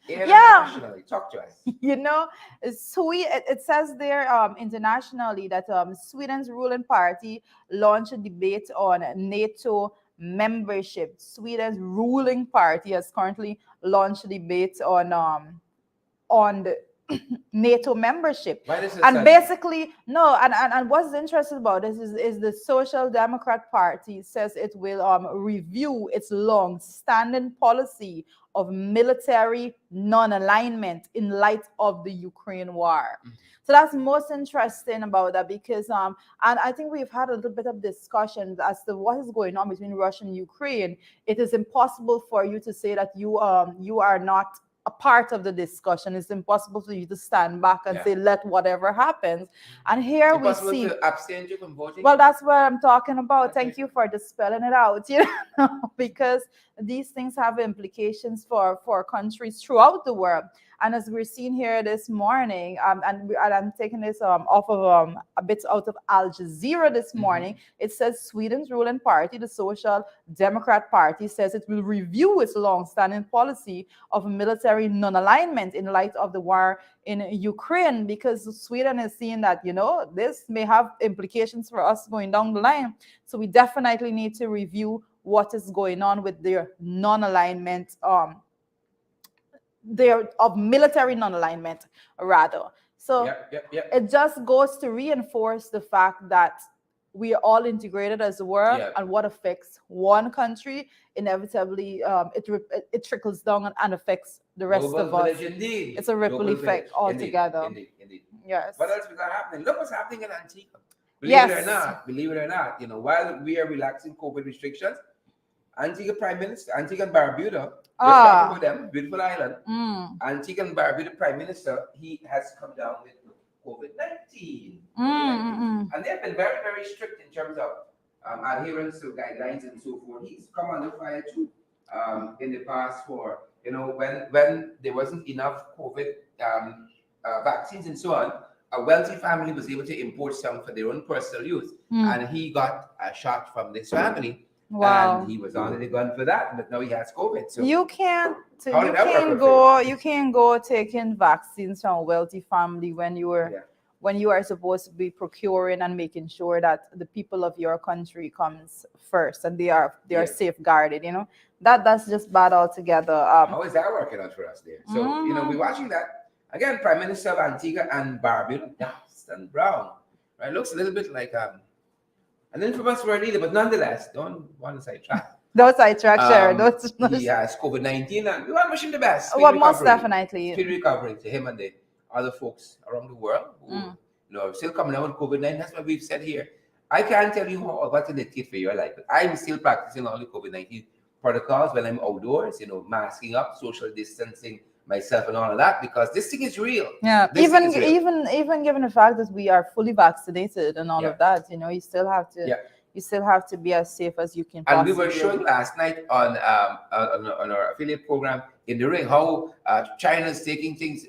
Internationally, talk to us. It says there internationally that Sweden's ruling party launched a debate on NATO membership. Sweden's ruling party has currently launched a debate on the NATO membership. And basically, and what's interesting about this is the Social Democrat Party says it will review its long-standing policy of military non-alignment in light of the Ukraine war. So that's most interesting about that because and I think we've had a little bit of discussions as to what is going on between Russia and Ukraine. It is impossible for you to say that you are not a part of the discussion. It's impossible for you to stand back and say, let whatever happens. And here we see to abstain you from voting. Well, that's what I'm talking about. Okay. Thank you for spelling it out. Because these things have implications for countries throughout the world. And as we're seeing here this morning, and I'm taking this off of a bit out of Al Jazeera this morning, it says Sweden's ruling party, the Social Democrat Party, says it will review its long-standing policy of military non-alignment in light of the war in Ukraine, because Sweden is seeing that, this may have implications for us going down the line. So we definitely need to review what is going on with their non-alignment, of military non-alignment rather. So it just goes to reinforce the fact that we are all integrated as a world, and what affects one country inevitably it trickles down and affects the rest of us. Indeed. It's a ripple effect altogether. Indeed. Yes. What else we got happening? Look what's happening in Antigua. Believe it or not, while we are relaxing COVID restrictions, Antigua Prime Minister, Antigua and Barbuda, we're talking about them, beautiful island. Antigua and Barbuda Prime Minister, he has come down with COVID-19. And they've been very, very strict in terms of adherence to guidelines and so forth. He's come under fire too in the past for, when there wasn't enough COVID vaccines and so on, a wealthy family was able to import some for their own personal use. And he got a shot from this family. Wow. And he was on the gun for that, but now he has COVID. So you can't go taking vaccines from a wealthy family when you are supposed to be procuring and making sure that the people of your country comes first and they are safeguarded. That's just bad altogether. How is that working out for us there? So we're watching that. Again, Prime Minister of Antigua and Barbuda, Dustin Brown. Right, looks a little bit like an infamous word either, but nonetheless, don't want to sidetrack. Don't sidetrack, Sharon. He has COVID-19, and we want to wish him the best. Well, most definitely. Speed recovery to him and the other folks around the world who are still coming out with COVID-19. That's what we've said here. I can't tell you what it did for your life, but I'm still practicing all the COVID-19 protocols when I'm outdoors, masking up, social distancing myself and all of that, because this thing is real. Yeah, even given the fact that we are fully vaccinated and all of that, you still have to be as safe as you can possibly. And we were showing last night on our affiliate program in the ring how China's taking things,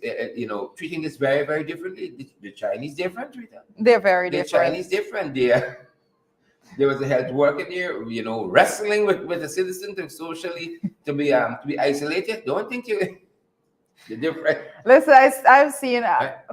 treating this very, very differently. The Chinese different, Rita. They're very different. The Chinese different. There was a health worker there, wrestling with a citizen to be isolated. Don't think the different. Listen, I've seen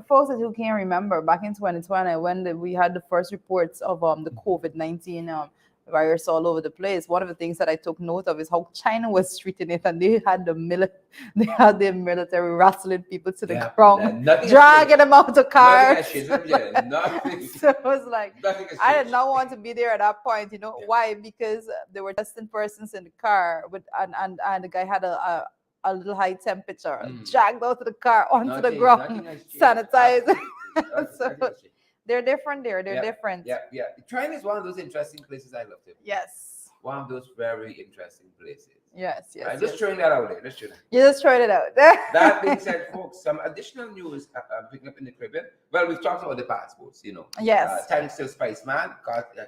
folks that you can't remember back in 2020 when we had the first reports of the COVID-19 virus all over the place. One of the things that I took note of is how China was treating it, and they had the military wrestling people to the ground, dragging them out of cars. So it was like, I did not want to be there at that point. Why? Because they were testing persons in the car and the guy had a little high temperature, dragged out of the car onto the ground, sanitized. So they're different there. They're different. Yeah. China is one of those interesting places I love to. Yes. One of those very interesting places. Yes. I'm just throwing that out there. You just throwing it out. That being said, folks, some additional news picking up in the Caribbean. Well, we've talked about the passports, Yes. Thanks to Spice Man,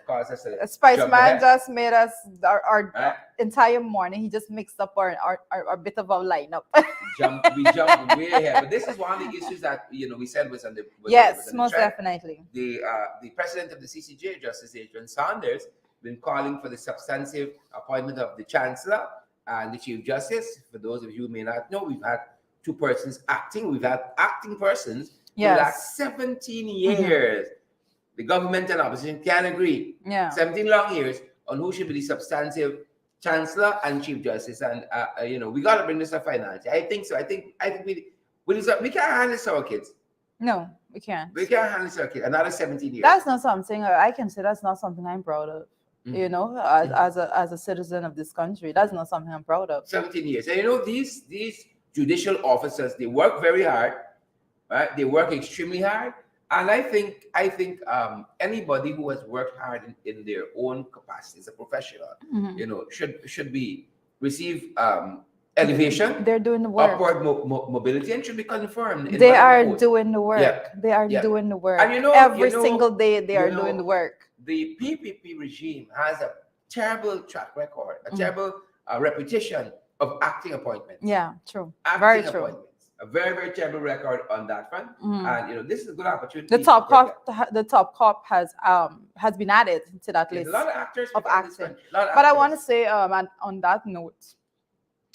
caused us a Spice Man just made us our entire morning. He just mixed up our bit of our lineup. We jumped way ahead. But this is one of the issues that we said was on the most definitely. The president of the CCJ, Justice Adrian Saunders, been calling for the substantive appointment of the Chancellor and the Chief Justice. For those of you who may not know, we've had two persons acting. We've had acting persons for the last 17 years. The government and opposition can agree. 17 long years on who should be the substantive Chancellor and Chief Justice. And we got to bring this up financially. I think so. I think we can't handle this to our kids. No, we can't. We can't handle this to our kids. Another 17 years. That's not something I can say. That's not something I'm proud of. As a citizen of this country, that's not something I'm proud of. 17 years. And these judicial officers, they work very hard, right? They work extremely hard. And I think anybody who has worked hard in their own capacity as a professional, should receive elevation. They're doing the work. Upward mobility, and should be confirmed. They are doing the work. They are doing the work. And every single day they are doing the work. The PPP regime has a terrible track record, a terrible reputation of acting appointments. Yeah, true. Acting Very true. Appointments. a very, very terrible record on that front. And this is a good opportunity. The top cop has been added to that There's list a lot of actors of in this acting. country. A lot of But I actors. want to say, and on that note,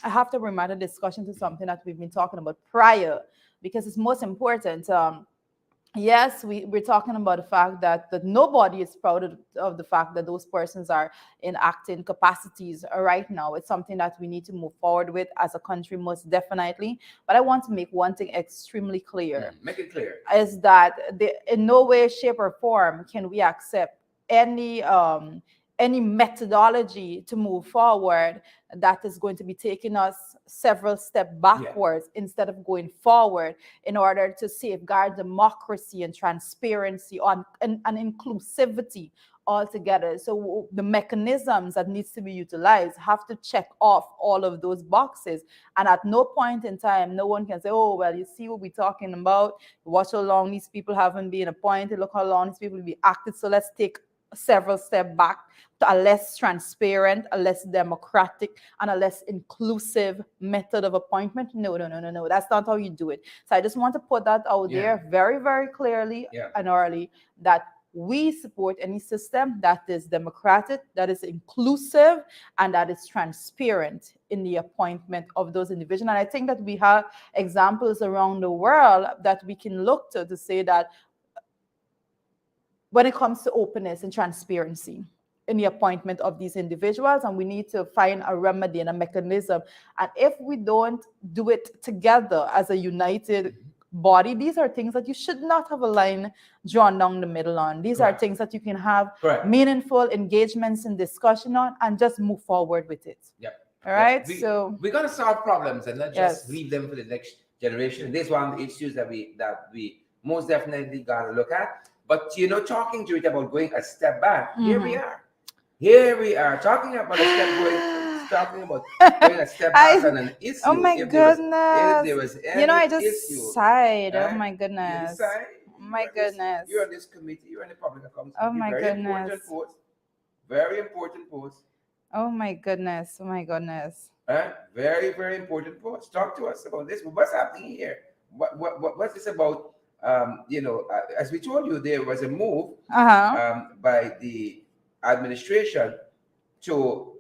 I have to remind the discussion to something that we've been talking about prior, because it's most important. Yes, we're talking about the fact that nobody is proud of the fact that those persons are in acting capacities right now. It's something that we need to move forward with as a country, most definitely. But I want to make one thing extremely clear. Make it clear. Is that in no way, shape, or form can we accept any methodology to move forward that is going to be taking us several steps backwards instead of going forward, in order to safeguard democracy and transparency and inclusivity altogether. So the mechanisms that needs to be utilized have to check off all of those boxes. And at no point in time, no one can say, oh, well, you see what we're talking about. Watch how long these people haven't been appointed. Look how long these people will be acted. So let's take several steps back to a less transparent, a less democratic, and a less inclusive method of appointment. No. That's not how you do it. So I just want to put that out there very, very clearly and early, that we support any system that is democratic, that is inclusive, and that is transparent in the appointment of those individuals. And I think that we have examples around the world that we can look to say that when it comes to openness and transparency in the appointment of these individuals, and we need to find a remedy and a mechanism. And if we don't do it together as a united body, these are things that you should not have a line drawn down the middle on. These are things that you can have meaningful engagements and discussion on, and just move forward with it. All right. So we're gonna solve problems and not just leave them for the next generation. This is one of the issues that we most definitely gotta look at. But talking to it about going a step back, here we are. Here we are talking about a step back on an issue. Oh my goodness! If there was any I just issue, sighed. Oh my goodness! Oh my goodness! You're on this committee. You're on the public accounts Oh committee. my goodness! Very important post. Oh my goodness! Oh my goodness! Very, very important post. Talk to us about this. What's happening here? What's this about? As we told you, there was a move by the administration to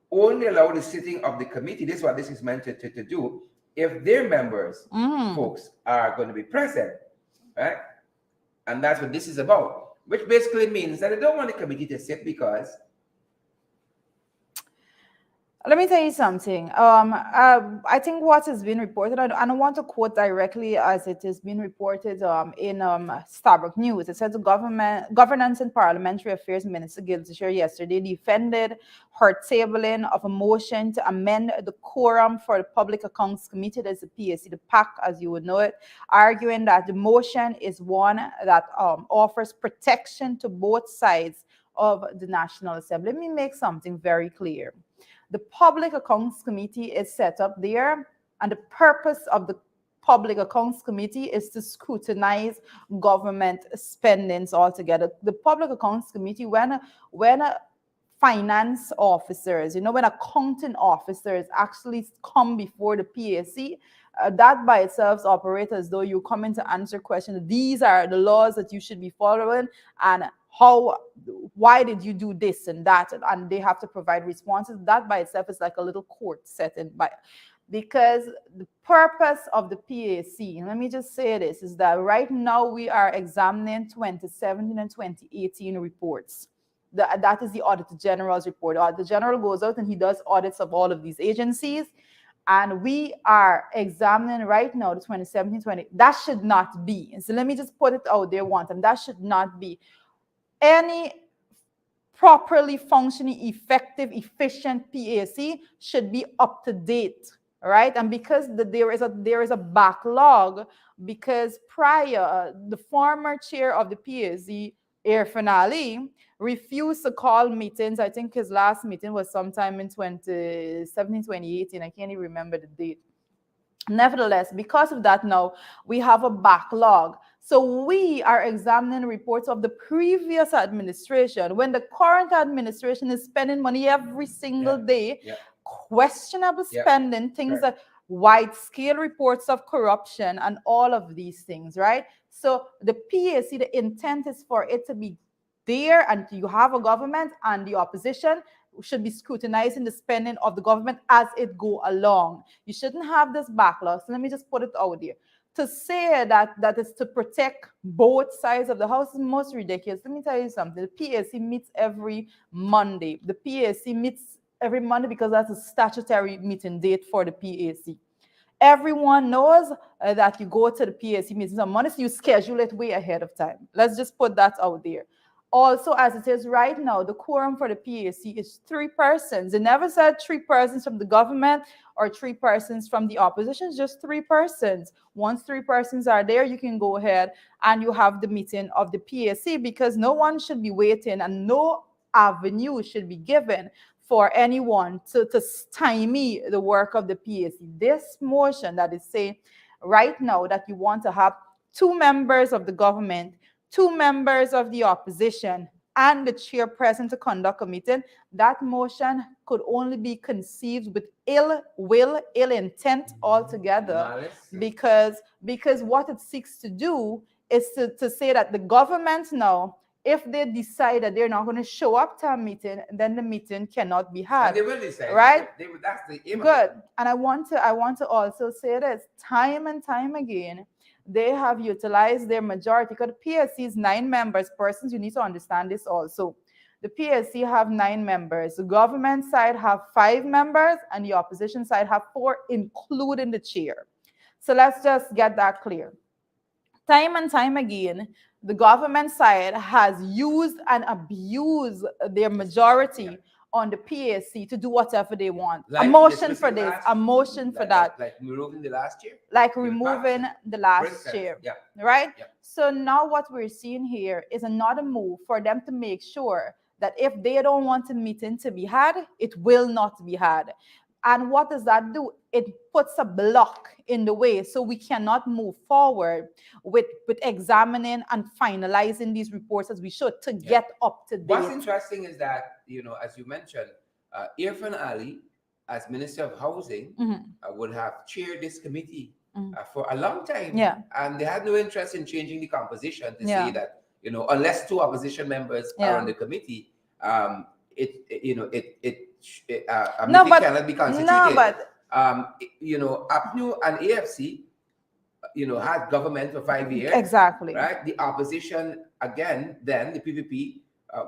only allow the sitting of the committee. This is what this is meant to do, if their members, folks, are going to be present, right? And that's what this is about, which basically means that they don't want the committee to sit because... Let me tell you something. I think what has been reported, I don't want to quote directly as it is being reported in Starbuck News. It says the Governance and Parliamentary Affairs Minister Judicial yesterday defended her tabling of a motion to amend the quorum for the Public Accounts Committee, that's the PAC, the PAC as you would know it, arguing that the motion is one that offers protection to both sides of the National Assembly. Let me make something very clear. The Public Accounts Committee is set up there, and the purpose of the Public Accounts Committee is to scrutinize government spendings altogether. The Public Accounts Committee, when finance officers, when accounting officers actually come before the PAC, that by itself operates as though you come in to answer questions. These are the laws that you should be following, and why did you do this and that, and they have to provide responses. That by itself is like a little court setting, because the purpose of the PAC, let me just say this, is that right now we are examining 2017 and 2018 reports. That is the Auditor General's report. The Auditor General goes out and he does audits of all of these agencies, and we are examining right now the 2017-20. That should not be. So let me just put it out there one time. That should not be. Any properly functioning, effective, efficient PAC should be up to date, right? And because there is a backlog, because prior the former chair of the PAC, Irfan Ali, refused to call meetings. I think his last meeting was sometime in 2017, 2018. I can't even remember the date. Nevertheless, because of that, now we have a backlog. So we are examining reports of the previous administration, when the current administration is spending money every single day, questionable spending, things that wide-scale reports of corruption and all of these things, right? So the PAC, the intent is for it to be there, and you have a government, and the opposition should be scrutinizing the spending of the government as it go along. You shouldn't have this backlog. So let me just put it out there. To say that is to protect both sides of the house is most ridiculous. Let me tell you something. The PAC meets every Monday. The PAC meets every Monday because that's a statutory meeting date for the PAC. Everyone knows that you go to the PAC meetings on Monday, so you schedule it way ahead of time. Let's just put that out there. Also, as it is right now, the quorum for the PAC is 3 persons. It never said 3 persons from the government or 3 persons from the opposition, just 3 persons. Once 3 persons are there, you can go ahead and you have the meeting of the PAC, because no one should be waiting and no avenue should be given for anyone to stymie the work of the PAC. This motion that is saying right now that you want to have 2 members of the government, 2 members of the opposition, and the chairperson to conduct a meeting, that motion could only be conceived with ill will, ill intent altogether, because what it seeks to do is to say that the government now, if they decide that they're not going to show up to a meeting, then the meeting cannot be had. And they will decide, right? That's the aim. Good. And I want to also say this, time and time again, they have utilized their majority, because the PAC is 9 members. Persons, you need to understand this also. The PAC have 9 members. The government side have 5 members, and the opposition side have 4, including the chair. So let's just get that clear. Time and time again, the government side has used and abused their majority on the PAC to do whatever they want. Like a motion for this, a motion for that. Like removing the last chair? Like removing the last chair. Yeah. Right? Yeah. So now what we're seeing here is another move for them to make sure that if they don't want a meeting to be had, it will not be had. And what does that do? It puts a block in the way, so we cannot move forward with examining and finalizing these reports as we should to get up to date. What's interesting is that, as you mentioned, Irfan Ali, as Minister of Housing, would have chaired this committee for a long time. Yeah. And they had no interest in changing the composition to say that, unless 2 opposition members are on the committee, a meeting cannot be constituted. No, but APNU and AFC, had government for 5 years. Exactly. Right? The opposition, again, then the PPP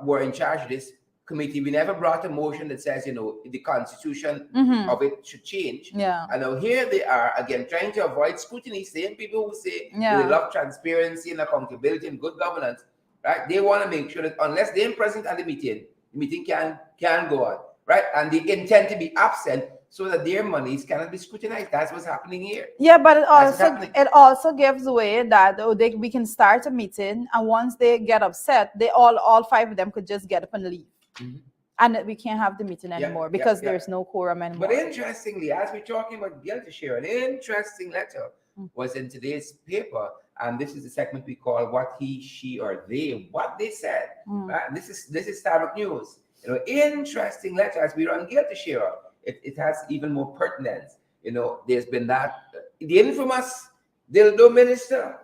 were in charge of this committee. We never brought a motion that says, the constitution of it should change. Yeah. And now here they are, again, trying to avoid scrutiny. Same people who say they love transparency and accountability and good governance, right? They want to make sure that unless they're present at the meeting can go on, right? And they intend to be absent so that their monies cannot be scrutinized. That's what's happening here. Yeah, but it also gives way that we can start a meeting, and once they get upset, they all 5 of them could just get up and leave. And we can't have the meeting anymore because there's no quorum anymore. But interestingly, as we're talking about guilty share, an interesting letter was in today's paper, and this is the segment we call "What He, She, or They," what they said. Right? And this is Starbuck News. Interesting letter as we run guilty share. It has even more pertinence. There's been the infamous dildo minister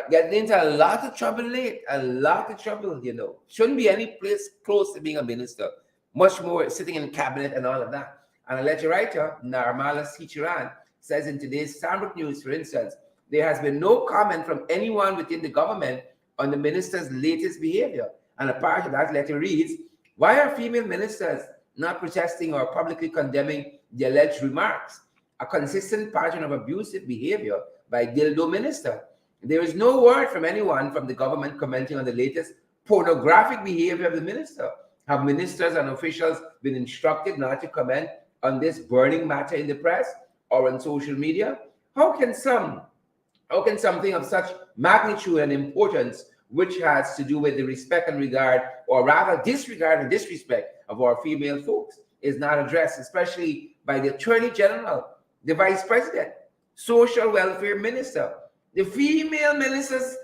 getting into a lot of trouble late, a lot of trouble. Shouldn't be any place close to being a minister, much more sitting in cabinet and all of that. And a letter writer, Narmala Sichiran, says in today's Starbuck News, for instance, there has been no comment from anyone within the government on the minister's latest behavior. And a part of that letter reads, "Why are female ministers not protesting or publicly condemning the alleged remarks? A consistent pattern of abusive behavior by dildo minister. There is no word from anyone from the government commenting on the latest pornographic behavior of the minister. Have ministers and officials been instructed not to comment on this burning matter in the press or on social media? How can something of such magnitude and importance, which has to do with the respect and regard, or rather disregard and disrespect of our female folks, is not addressed, especially by the Attorney General, the Vice President, Social Welfare Minister, the female ministers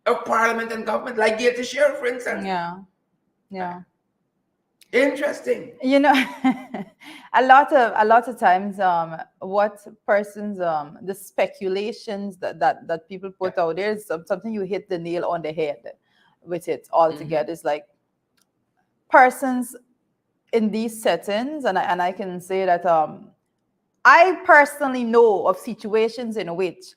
of Parliament and government, like Gail Teixeira, for instance?" Yeah. Interesting. You know, a lot of times, what persons, the speculations that people Yeah. put out there is something you hit the nail on the head with it Hmm. altogether. It's like persons in these settings, and I can say that I personally know of situations in which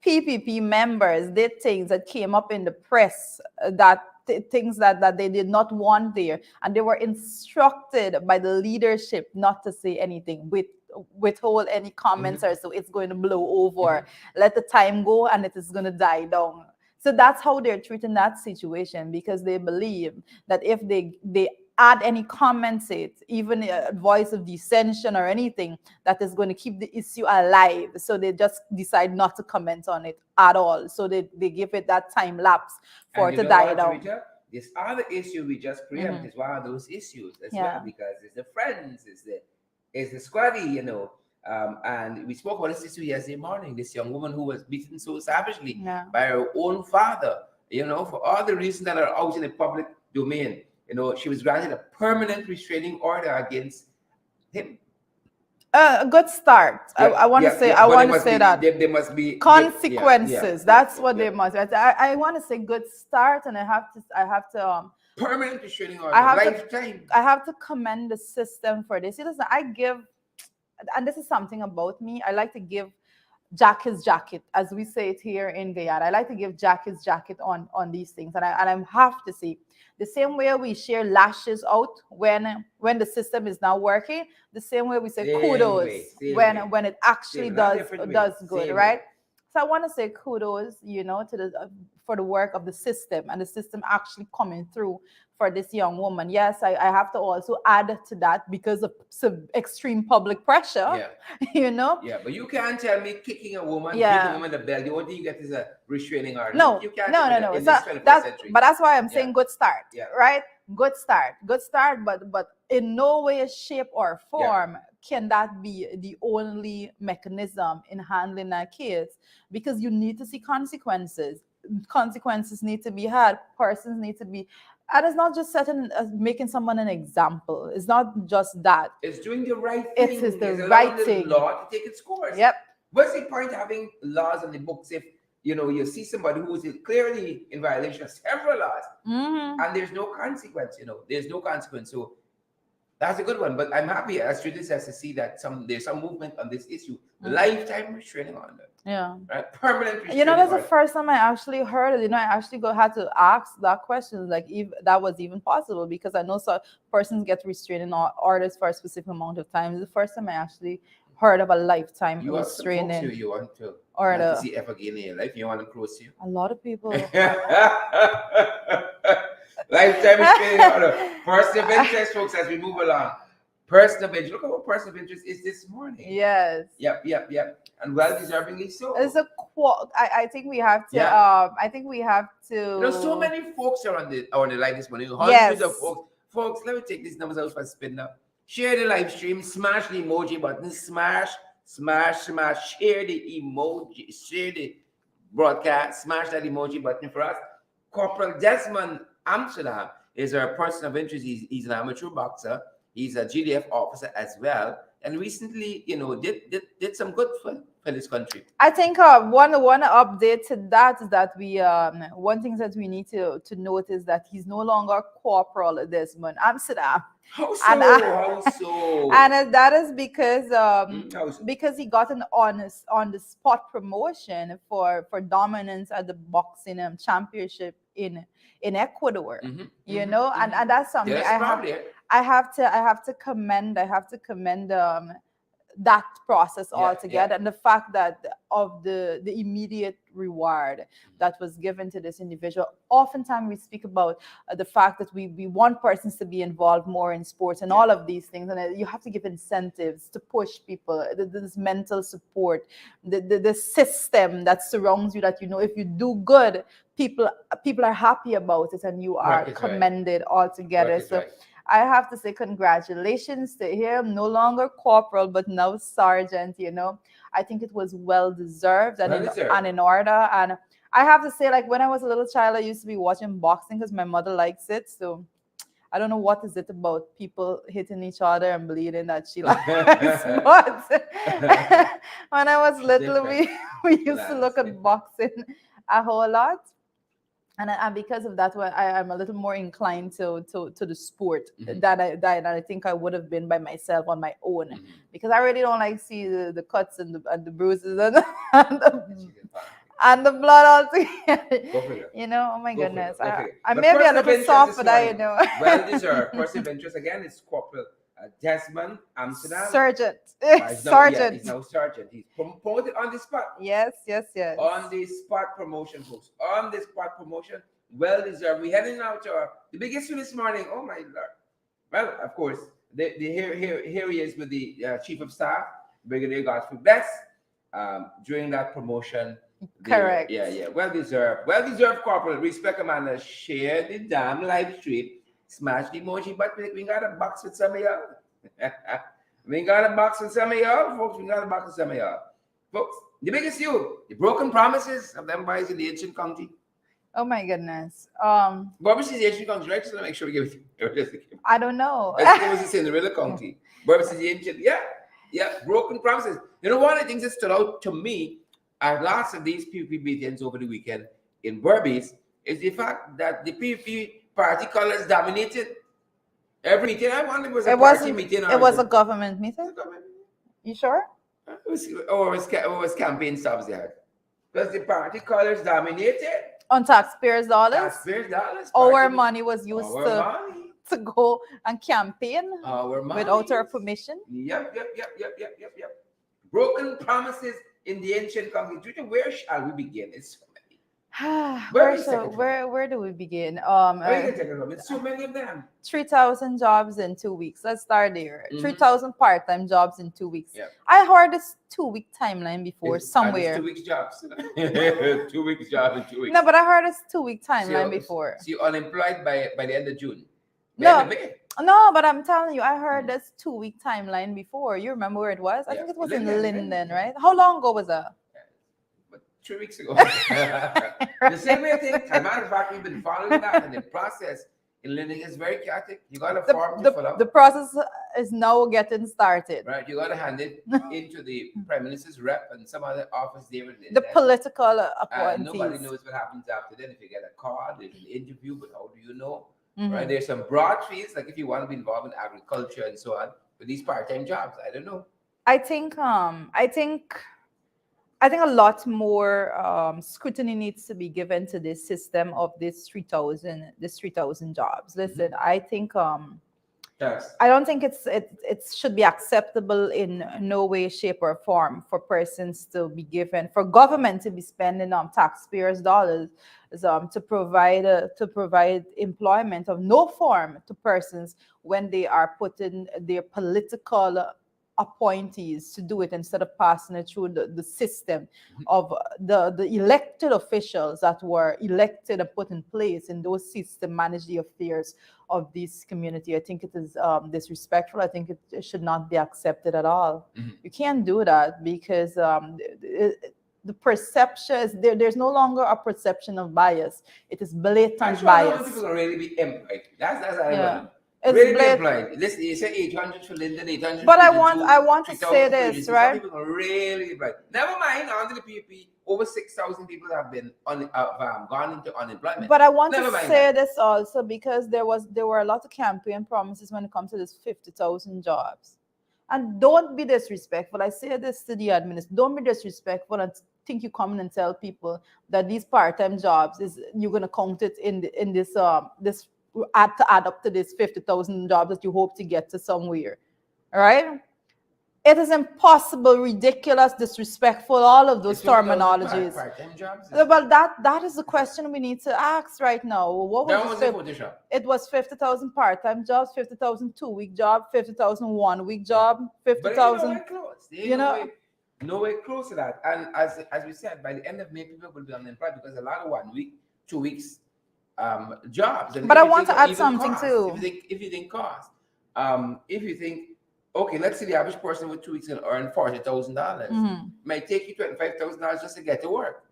PPP members did things that came up in the press, that things that they did not want there, and they were instructed by the leadership not to say anything, withhold any comments, Hmm. or so it's going to blow over. Hmm. Let the time go, and it is going to die down. So that's how they're treating that situation, because they believe that if they add any comments, it even a voice of dissension or anything, that is going to keep the issue alive. So they just decide not to comment on it at all. So they give it that time lapse for And it you to know die what, down. Rita? This other issue we just preempt Hmm. is one of those issues as well, Yeah. because it's the friends, it's the squaddy, and we spoke about this issue yesterday morning. This young woman who was beaten so savagely Yeah. by her own father, for all the reasons that are out in the public domain. She was granted a permanent restraining order against him. A good start. I, Yeah, I want to yeah, say yeah. I But want to say that there must be, yeah, yeah, consequences. yeah, That's what yeah. they must. I want to say good start, and Permanent restraining I order, have to lifetime. I have to commend the system for this. Listen, I give, and this is something about me. I like to give Jack his jacket, as we say it here in Guyana. I like to give Jack his jacket on these things, and I have to say, the same way we share lashes out when the system is not working, the same way we say Same kudos way, same when way, when it actually same way, not does different way, does good, same way. right? So I want to say kudos, to the for the work of the system, and the system actually coming through for this young woman. Yes, I have to also add to that, because of some extreme public pressure, Yeah, you know. yeah. But you can't tell me kicking a woman, hitting a Yeah. woman in the belly. The only thing you get is a restraining order. You, No, you can't tell no, me no, that no. in So this 21st that, century. but that's why I'm Yeah, saying good start, yeah, right? Good start. But in no way, shape, or yeah. form can that be the only mechanism in handling that case, because you need to see consequences. Consequences need to be had. Persons need to be, and it's not just setting, making someone an example. It's not just that. It's doing the right It is thing. the It's right allowing the thing. law to take its course. Yep. What's the point of having laws on the books if you see somebody who is clearly in violation of several laws Hmm. and there's no consequence? There's no consequence. So that's a good one. But I'm happy as students as to see that there's some movement on this issue. Lifetime restraining order, Yeah. right? Permanent restraining That's the order. first time I actually heard it. I actually had to ask that question, like if that was even possible, because I know so persons get restraining orders for a specific amount of time. It's the first time I actually heard of a lifetime You have some folks restraining you want to not to order. see ever again in your life. You want them close to you. A lot of people. Lifetime restraining order. Person of interest, folks, as we move along. Person of interest. Look at what person of interest is this morning. Yes. Yep, yep, yep. And well deservingly so. It's a quote. I think we have to. Yeah. I think we have to. So many folks are on the line this morning. Yes. Hundreds of folks. Folks, let me take these numbers out for a spin now. Share the live stream. Smash the emoji button. Smash, smash, smash. Share the emoji. Share the broadcast. Smash that emoji button for us. Corporal Desmond Amsterdam is our person of interest. He's an amateur boxer. He's a GDF officer as well, and recently, did some good for this country. I think one update to that is that we one thing that we need to note is that he's no longer Corporal Desmond Amsterdam. How so? And How so? and that is because How so? because he got an on the spot promotion for dominance at the boxing championship in Ecuador. And that's something Yes, probably. I have to commend that process altogether, and the fact that of the immediate reward that was given to this individual. Oftentimes we speak about the fact that we want persons to be involved more in sports and all of these things, and you have to give incentives to push people, this mental support, the system that surrounds you, that if you do good, people are happy about it, and you are commended altogether. So I have to say congratulations to him. No longer corporal, but now sergeant. I think it was well deserved and in order. And I have to say, like when I was a little child, I used to be watching boxing because my mother likes it. So I don't know what is it about people hitting each other and bleeding that she likes. But when I was little, we used to look at boxing a whole lot. And because of that, I'm a little more inclined to the sport that I think I would have been by myself on my own, because I really don't like see the cuts and the bruises and the blood all together. You know, oh my goodness. I may be a little soft, but I know. Well deserved. Person of interest again is Corporal Desmond Amsterdam. Sergeant. Sergeant. He's now sergeant. He's promoted on the spot. Yes. On the spot promotion, folks. On the spot promotion. Well deserved. We're heading out to the biggest one this morning. Oh my Lord. Well, of course, here he is with the Chief of Staff, Brigadier Godfrey Bless. During that promotion. Correct. Yeah. Well deserved. Well deserved, Corporal. Respect, Amanda. Share the damn live stream. Smash the emoji button. We got a box with some of y'all. We got a box with some of y'all, folks. We got a box with some of y'all. Folks, the biggest the broken promises of them boys in the ancient county. Oh my goodness. Barbara is the ancient county, right? Just to make sure we give it. I don't know. It was in the River County. Barbara is the ancient. Yeah. Broken promises. You know, one of the things that stood out to me at lots of these PPP meetings over the weekend in Berbice is the fact that the PPP party colors dominated every meeting. I wonder if it was a party meeting or it was a government meeting. You sure? It was campaign stops there. Because the party colors dominated. On taxpayers' dollars? Taxpayers' dollars. Our money was used to go and campaign without our permission. Yep. Broken promises in the ancient country. Where shall we begin? It's where do we begin? It's so many of them. 3,000 jobs in 2 weeks. Let's start there. 3,000 part-time jobs in 2 weeks. Yep. I heard this 2-week timeline before somewhere. 2 weeks jobs. 2 weeks jobs in 2 weeks. No, but I heard this 2-week timeline before. So you're unemployed by the end of June. No, but I'm telling you, I heard this 2-week timeline before. You remember where it was? I think it was in Linden, right? How long ago was that? 3 weeks ago. The same way thing. As a matter of fact, we've been following that, and the process in Linden is very chaotic. You got a form to fill out. The process is now getting started. Right, you got to hand it into the Prime Minister's rep and some other office there. The political appointees. Nobody knows what happens after then. If you get a call, there's an interview, but how do you know? Right, there's some broad fields, like if you want to be involved in agriculture and so on, with these part-time jobs. I don't know. I think a lot more scrutiny needs to be given to this system of this 3,000 jobs. Listen, I think Yes. I don't think it should be acceptable in no way, shape, or form for persons to be given, for government to be spending taxpayers' dollars to provide employment of no form to persons when they are putting their political appointees to do it instead of passing it through the system of the elected officials that were elected and put in place in those systems manage the affairs of this community. I think it is disrespectful. I think it should not be accepted at all. You can't do that because the perception is there's no longer a perception of bias. It is blatant bias. People are really be employed. That's how yeah. It's really employed. Listen, you said 800 for Linden, 800. But I want to say this, right? Some people are really employed. Never mind, under the PPP, over 6,000 people have been gone into unemployment. But I want to say this also because there were a lot of campaign promises when it comes to this 50,000 jobs. And don't be disrespectful. I say this to the administration. Don't be disrespectful and think you come in and tell people that these part-time jobs you're going to count it in this add up to this 50,000 jobs that you hope to get to somewhere. All right? It is impossible, ridiculous, disrespectful, all of those terminologies. Part-time jobs? Well, that is the question we need to ask right now. What was it was 50,000 part-time jobs, 50,000 2-week job, 50,000 1-week job, 50,000. Nowhere close to that. And as we said, by the end of May, people will be unemployed because a lot of 1 week, 2 weeks jobs. And but I want to add something cost, too. If you think cost, if you think, okay, let's say the average person with 2 weeks can earn $40,000. Might take you $25,000 just to get to work.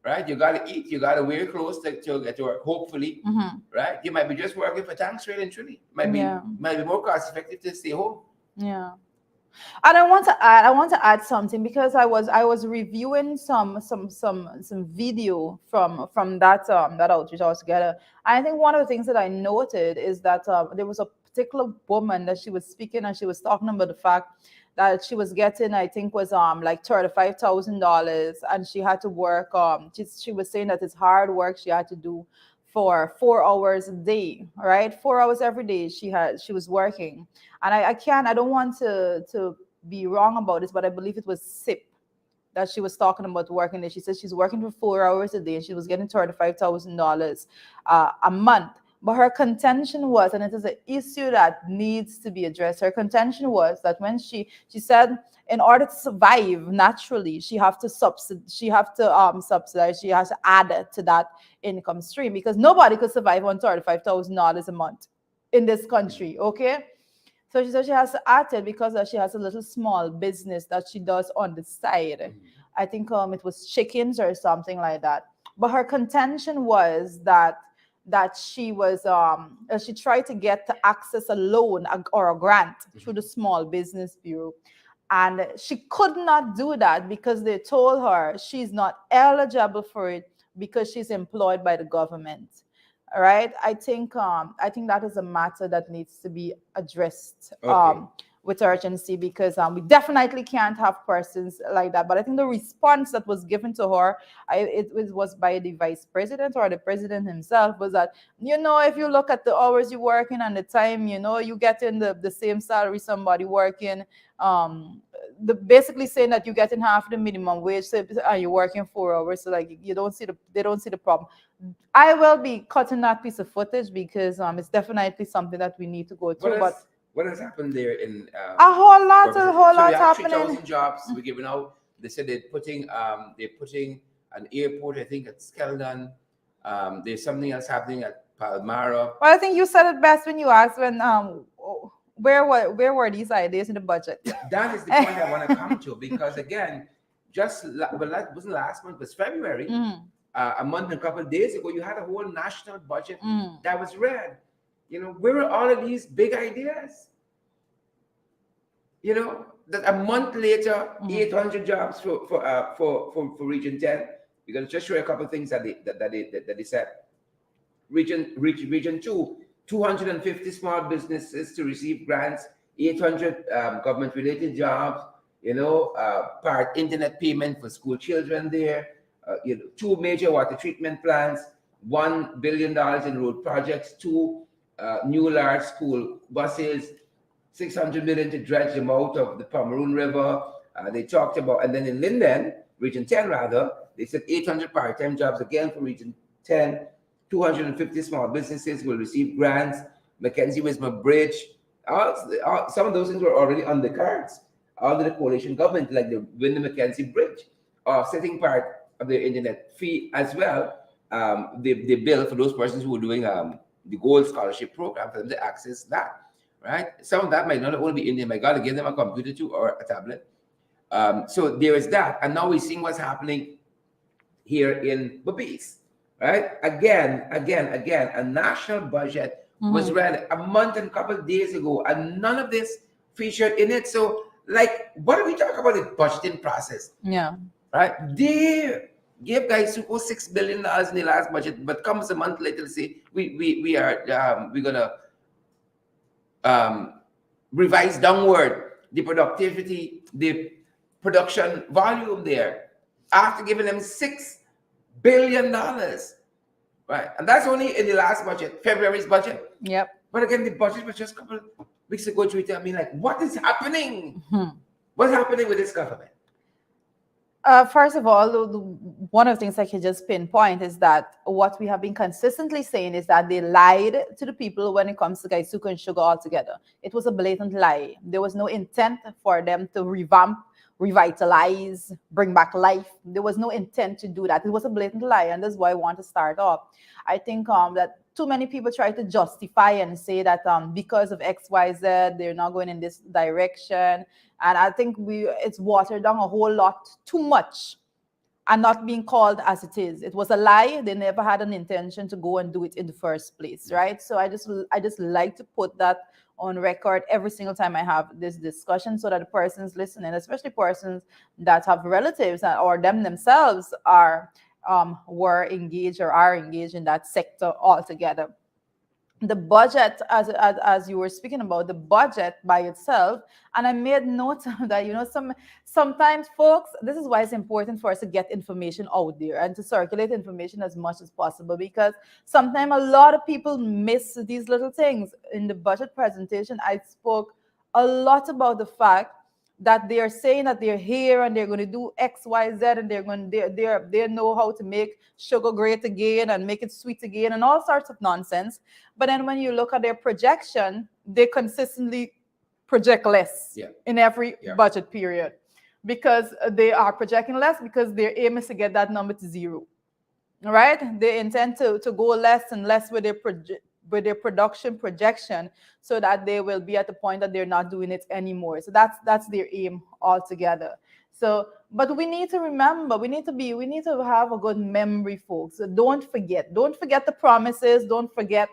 right? You gotta eat, you gotta wear clothes to get to work, hopefully, right? You might be just working for thanks really and truly. Yeah. Might be more cost effective to stay home. Yeah. And I want to add something because I was reviewing some video from that outreach altogether. And I think one of the things that I noted is that there was a particular woman that she was speaking, and she was talking about the fact that she was getting, I think, was like $35,000, and she had to work. She was saying that it's hard work she had to do for 4 hours a day, right? 4 hours every day she was working. And I don't want to be wrong about this, but I believe it was SIP that she was talking about working there. She said she's working for 4 hours a day and she was getting $35,000 a month. But her contention was, and it is an issue that needs to be addressed. Her contention was that when she said, in order to survive naturally, she has to add it to that income stream, because nobody could survive on $35,000 a month in this country. Okay. So she said she has to add it because she has a little small business that she does on the side. I think it was chickens or something like that. But her contention was that she tried to get to access a loan or a grant through the Small Business Bureau, and she could not do that because they told her she's not eligible for it because she's employed by the government. All right. I think that is a matter that needs to be addressed Okay. with urgency, because we definitely can't have persons like that. But I think the response that was given to her, was by the vice president or the president himself, was that, if you look at the hours you're working and the time, you get in the same salary somebody working, basically saying that you're getting half the minimum wage, so, and you're working 4 hours, so like they don't see the problem. I will be cutting that piece of footage because it's definitely something that we need to go through. But What has happened there in a whole lot, so we have 3,000 jobs we're giving out. They said they're putting an airport, I think, at Skeldon. There's something else happening at Palmyra. Well, I think you said it best when you asked where were these ideas in the budget? Yeah, that is the point I want to come to, because again, that wasn't last month, it was February. A month and a couple of days ago, you had a whole national budget that was read. Where were all of these big ideas? That a month later, 800 jobs for Region 10. We're going to just show you a couple of things that they said. Region 2, 250 small businesses to receive grants, 800 government-related jobs, part internet payment for school children there, 2 major water treatment plants, $1 billion in road projects, 2 new large school buses, 600 million to dredge them out of the Pomeroon River. They talked about, and then in Linden, Region 10 rather, they said 800 part-time jobs again for Region 10, 250 small businesses will receive grants, Mackenzie Wismer Bridge. Some of those things were already on the cards under the coalition government, like the Wyndham Mackenzie Bridge, offsetting part of their internet fee as well. They bill for those persons who were doing the Gold Scholarship Program for them to access that, right? Some of that might not only be in there, might got to give them a computer too or a tablet. So there is that. And now we're seeing what's happening here in Babees, right? Again, a national budget was read a month and a couple of days ago, and none of this featured in it. So, like, what do we talk about the budgeting process? Yeah. Right? They gave Guy Suko $6 billion in the last budget, but comes a month later to say we're gonna revise downward the productivity, the production volume there, after giving them $6 billion, right? And that's only in the last budget, February's budget. Yep. But again, the budget was just a couple of weeks ago. I mean, like, what is happening? What's happening with this government? First of all, one of the things I can just pinpoint is that what we have been consistently saying is that they lied to the people when it comes to Gaisuka and sugar altogether. It was a blatant lie. There was no intent for them to revamp, revitalize, bring back life. There was no intent to do that. It was a blatant lie, and that's why I want to start off. I think that too many people try to justify and say that because of XYZ, they're not going in this direction. And I think it's watered down a whole lot too much. and not being called as it is. It was a lie. They never had an intention to go and do it in the first place, right? So I just like to put that on record every single time I have this discussion, so that the persons listening, especially persons that have relatives or them themselves were engaged or are engaged in that sector altogether. The budget, as you were speaking about the budget by itself, and I made note of that, sometimes folks, this is why it's important for us to get information out there and to circulate information as much as possible, because sometimes a lot of people miss these little things. In the budget presentation, I spoke a lot about the fact that they are saying that they're here and they're going to do X, Y, Z, and they know how to make sugar great again and make it sweet again and all sorts of nonsense. But then when you look at their projection, they consistently project less in every budget period, because they are projecting less because their aim is to get that number to zero. All right, they intend to go less and less with their production projection, so that they will be at the point that they're not doing it anymore. So that's their aim altogether. So, but we need to remember, we need to have a good memory, folks. So don't forget the promises, don't forget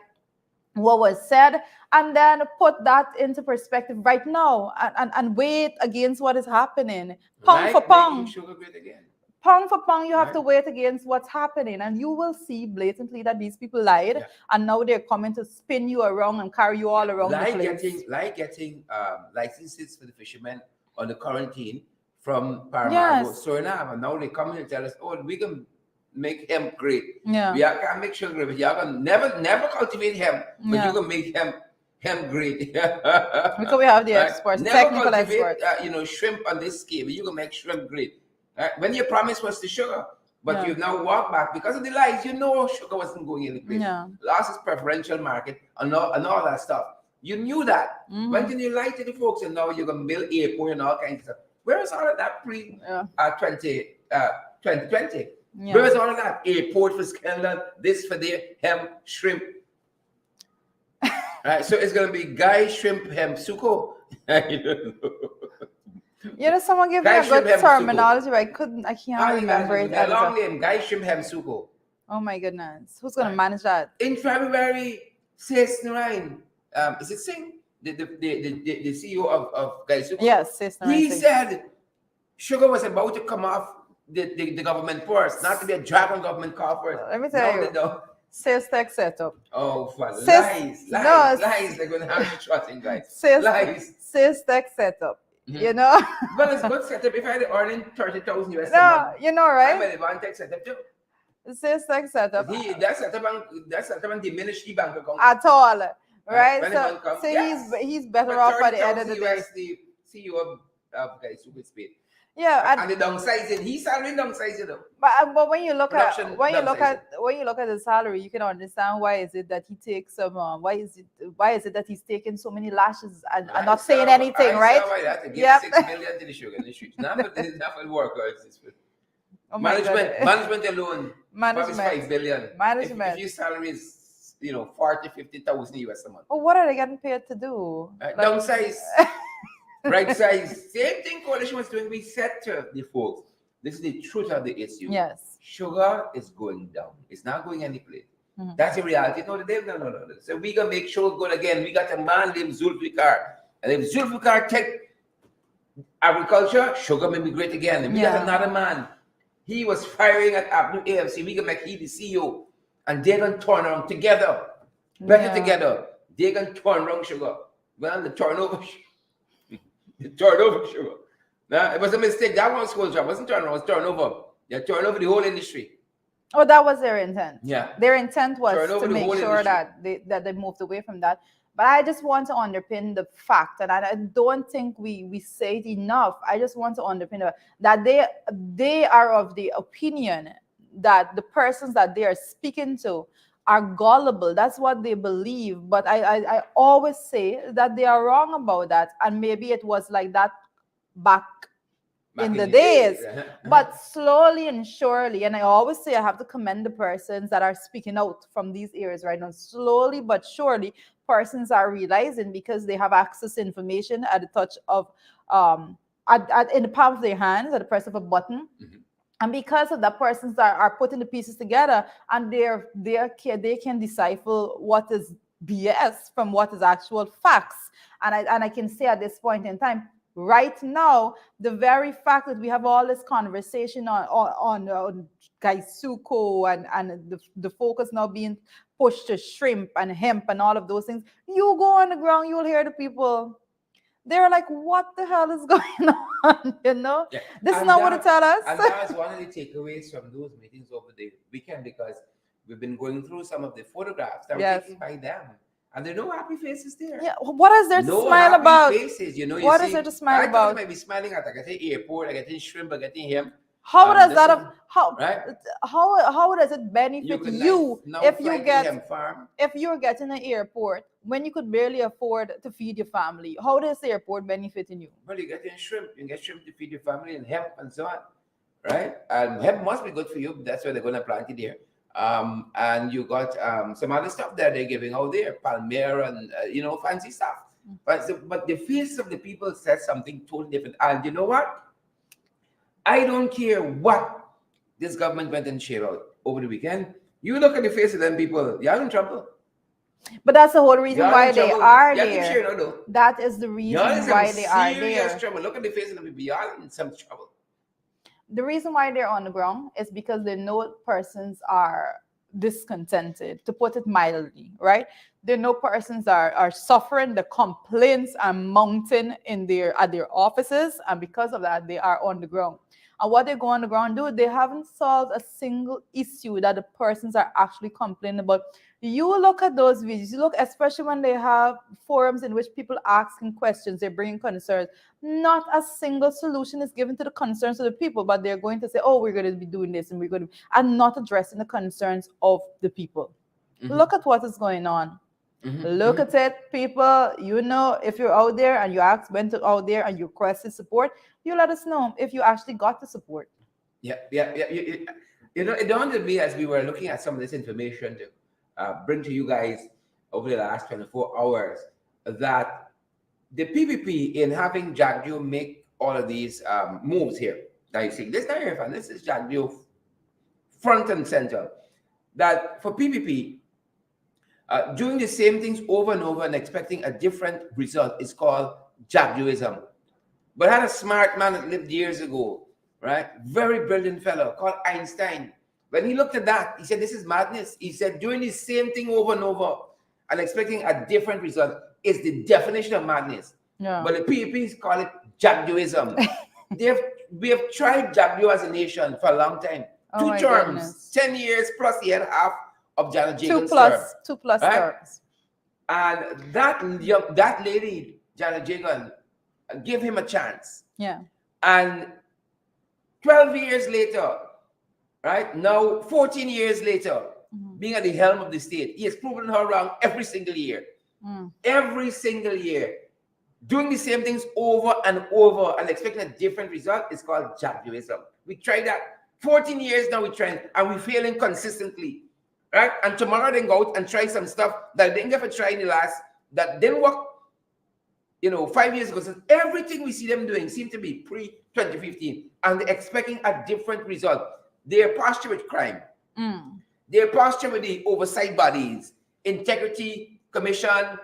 what was said, and then put that into perspective right now, and wait against what is happening, pound for pound. Sugar great again. Pound for pound, you have to wait against what's happening, and you will see blatantly that these people lied, and now they're coming to spin you around and carry you all around the place. Getting licenses for the fishermen on the quarantine from Paramount, Suriname, and now they come in and tell us, oh, we can make hemp great. Yeah. We can't make sugar great, but you can never cultivate hemp, but you can make hemp great. Because we have the experts, technical experts. Shrimp on this scale, but you can make shrimp great. When your promise was the sugar, but you've now walked back because of the lies, sugar wasn't going in the place. Lost its preferential market and all that stuff. You knew that. Mm-hmm. When did you lie to the folks, and now you're going to build airport and all kinds of stuff? Where is all of that pre-2020? Where is all of that? Airport for Scanlon, this for the hemp, shrimp. So it's going to be Guy Shrimp Hemp Suko. Someone gave me a good terminology, but I can't remember it. A long name, Guy Shrimp Hemp Suko. Oh my goodness. Who's going to manage that? In February, Sis Narain, is it Singh? The CEO of Guy Suko? Yes, Sis Narain. He said sugar was about to come off the government purse, not to be a drag on government coffers. Let me tell you. Sales tax setup. Oh, fun. Lies. They're going to have you trusting, guys. Lies. Sales tax setup. Mm-hmm. Well, it's good setup. If I had earning 30,000 US a month, right? I'm an advantage setup too. Sales tax setup. That's setup and diminish the bank account at all, right? So he's better off at the end of the day. The CEO of Guys Who Gets Paid. Yeah, and the downsizing, he's salary downsizing though. But when you look at the salary, you can understand why is it that he takes some why is it that he's taking so many lashes and not saying anything, right? Yeah. 6 million to the sugar industry. Not for workers. Management alone. Management 5 billion. Management. If your salary is 40,000-50,000 US a month. Well, what are they getting paid to do? Downsize. Right size. Same thing coalition was doing. We said to the folks, this is the truth of the issue. Yes. Sugar is going down. It's not going any place. Mm-hmm. That's the reality. No. So we gonna make sugar good again. We got a man named Zulfikar. And if Zulfikar take agriculture, sugar may be great again. And we got another man. He was firing at Avenue AFC. We can make he the CEO. And they're gonna turn around together. Better together. They're gonna turn around sugar. Well, the turnover sugar. Nah, it was a mistake. That one school job wasn't turnover, it was turnover. They turned over the whole industry. Oh, that was their intent. Yeah. Their intent was to make sure that they moved away from that. But I just want to underpin the fact, and I don't think we say it enough. I just want to underpin that they are of the opinion that the persons that they are speaking to are gullible. That's what they believe. But I always say that they are wrong about that. And maybe it was like that back in the days. But slowly and surely, and I always say I have to commend the persons that are speaking out from these areas right now. Slowly but surely, persons are realizing, because they have access to information at the touch of, in the palm of their hands, at the press of a button. Mm-hmm. And because of that, persons are putting the pieces together, and they can decipher what is BS from what is actual facts. And I can say at this point in time, right now, the very fact that we have all this conversation on Gaisuko, and the focus now being pushed to shrimp and hemp and all of those things, you go on the ground, you'll hear the people. They're like, what the hell is going on? Yeah. This is And not what it tell us. and that's one of the takeaways from those meetings over the weekend, because we've been going through some of the photographs that were Yes. taken by them. And there are no happy faces there. Yeah, what is there to No smile happy about? faces. You What see, is there to smile I thought about? they might be smiling at, like, I get airport, I get shrimp, I get him. How does that Listen, how right? how does it You benefit could you now if fly you to get him farm. if you're getting an airport when you could barely afford to feed your family? How does the airport benefiting you? Well, you get shrimp. You get shrimp to feed your family and hemp and so on, right? And hemp must be good for you. That's why they're going to plant it there. And you got some other stuff that they're giving out there, palmyra and fancy stuff. But the faces of the people said something totally different. And you know what? I don't care what this government went and shared out over the weekend. You look at the face of them people, you're in trouble. But that's the whole reason You're why in they trouble. are You have to share there. it out, though. That is the You're reason in some why they are serious there. trouble. Look at the face of the people. You're in some trouble. The reason why they're on the ground is because they know persons are discontented, to put it mildly, right? They know persons are suffering, the complaints are mounting at their offices, and because of that, they are on the ground. And what they go on the ground do, they haven't solved a single issue that the persons are actually complaining about. You look at those videos, you look, especially when they have forums in which people asking questions, they're bringing concerns. Not a single solution is given to the concerns of the people, but they're going to say, oh, we're going to be doing this and we're going to, and not addressing the concerns of the people. Look at what is going on. Look at it, people. If you're out there and you ask went out there and you requested support, you let us know if you actually got the support. Yeah. It dawned on me as we were looking at some of this information to bring to you guys over the last 24 hours that the PPP in having Jagdio make all of these moves here. Now you see, this not this is Jagdio front and center. That for PPP, doing the same things over and over and expecting a different result is called Jagdioism. But I had a smart man that lived years ago, right? Very brilliant fellow called Einstein. When he looked at that, he said, this is madness. He said, doing the same thing over and over and expecting a different result is the definition of madness. Yeah. But the PPPs call it Jagdioism. We have tried Jagdio as a nation for a long time. Oh, 2 terms, goodness. 10 years plus a year and a half of Janet Jagan's 2 plus right? terms. And that lady, Janet Jagan, gave him a chance. Yeah. And 12 years later, right? Now, 14 years later, being at the helm of the state, he has proven her wrong every single year. Every single year. Doing the same things over and over and expecting a different result is called Jagdioism. We tried that. 14 years now we're trying, and we're failing consistently. Right? And tomorrow they go out and try some stuff that they didn't get to try in the last, that didn't work, 5 years ago. So everything we see them doing seems to be pre-2015, and they're expecting a different result. They're posture with crime. They're posture with the oversight bodies, Integrity Commission,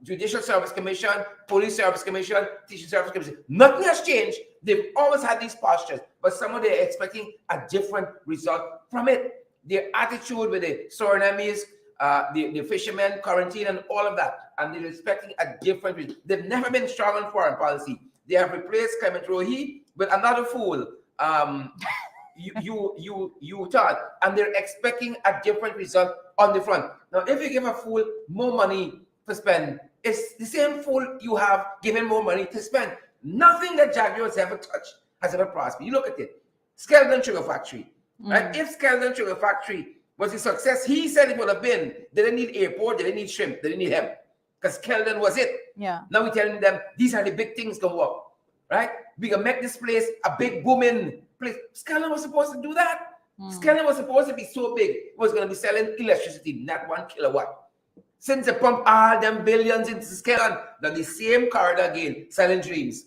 Judicial Service Commission, Police Service Commission, Teaching Service Commission. Nothing has changed. They've always had these postures, but somehow they're expecting a different result from it. Their attitude with the Surinamis, the fishermen, quarantine, and all of that, and they're expecting a different result. They've never been strong on foreign policy. They have replaced Clement Rohi with another fool. You thought, and they're expecting a different result on the front. Now, if you give a fool more money to spend, it's the same fool you have given more money to spend. Nothing that Jagdio has ever touched has ever prospered. You look at it. Skeldon Sugar Factory. Right? If Skeldon Sugar Factory was a success, he said it would have been. They didn't need airport, they didn't need shrimp, they didn't need hemp. Because Skeldon was it. Yeah. Now we're telling them these are the big things going to work. Right? We can make this place a big booming place. Skeldon was supposed to do that. Skeldon was supposed to be so big, it was going to be selling electricity, not 1 kilowatt. Since they pump all them billions into Skeldon, now the same corridor again, selling dreams.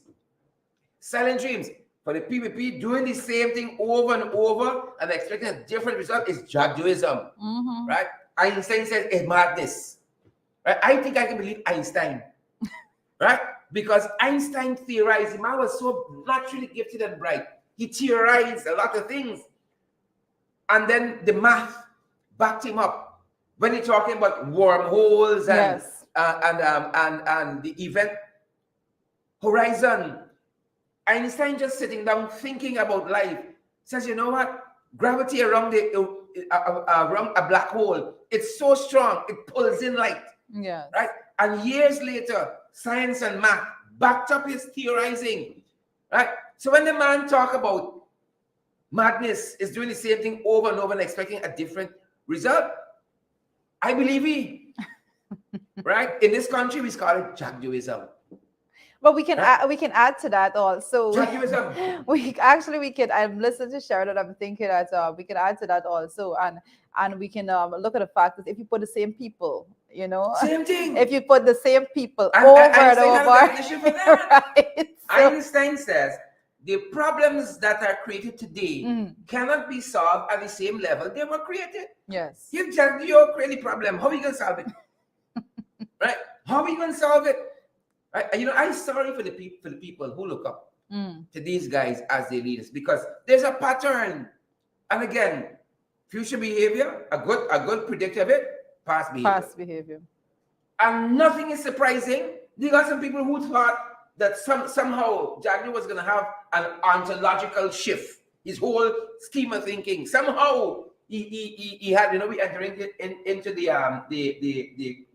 Selling dreams. for the PPP doing the same thing over and over and expecting a different result is Judicial, right? Einstein says it's madness. Right? I think I can believe Einstein, right? Because Einstein theorized, the man was so naturally gifted and bright. He theorized a lot of things. And then the math backed him up. When you're talking about wormholes and and the event horizon, Einstein just sitting down thinking about life says, you know what? Gravity around around a black hole, it's so strong, it pulls in light. Yes. Right? And years later, science and math backed up his theorizing. Right? So when the man talk about madness is doing the same thing over and over and expecting a different result, I believe he. Right? In this country, we call it Jagduism. But we can add to that also. Jagduism. We can. I'm listening to Sheridan. I'm thinking that we can add to that also, and we can look at the fact that if you put the same people, you know, same thing. If you put the same people over and over, right? Einstein says the problems that are created today cannot be solved at the same level they were created. Yes. If Jagdio create a problem, how are you going to solve it? Right? How are you going to solve it? Right? You know, I'm sorry for the people who look up to these guys as their leaders, because there's a pattern. And again, future behavior, a good predictor of it, past behavior. Past behavior. And nothing is surprising. There are some people who thought that somehow Jagdio was going to have an ontological shift. His whole scheme of thinking. Somehow he had, you know, we entering into the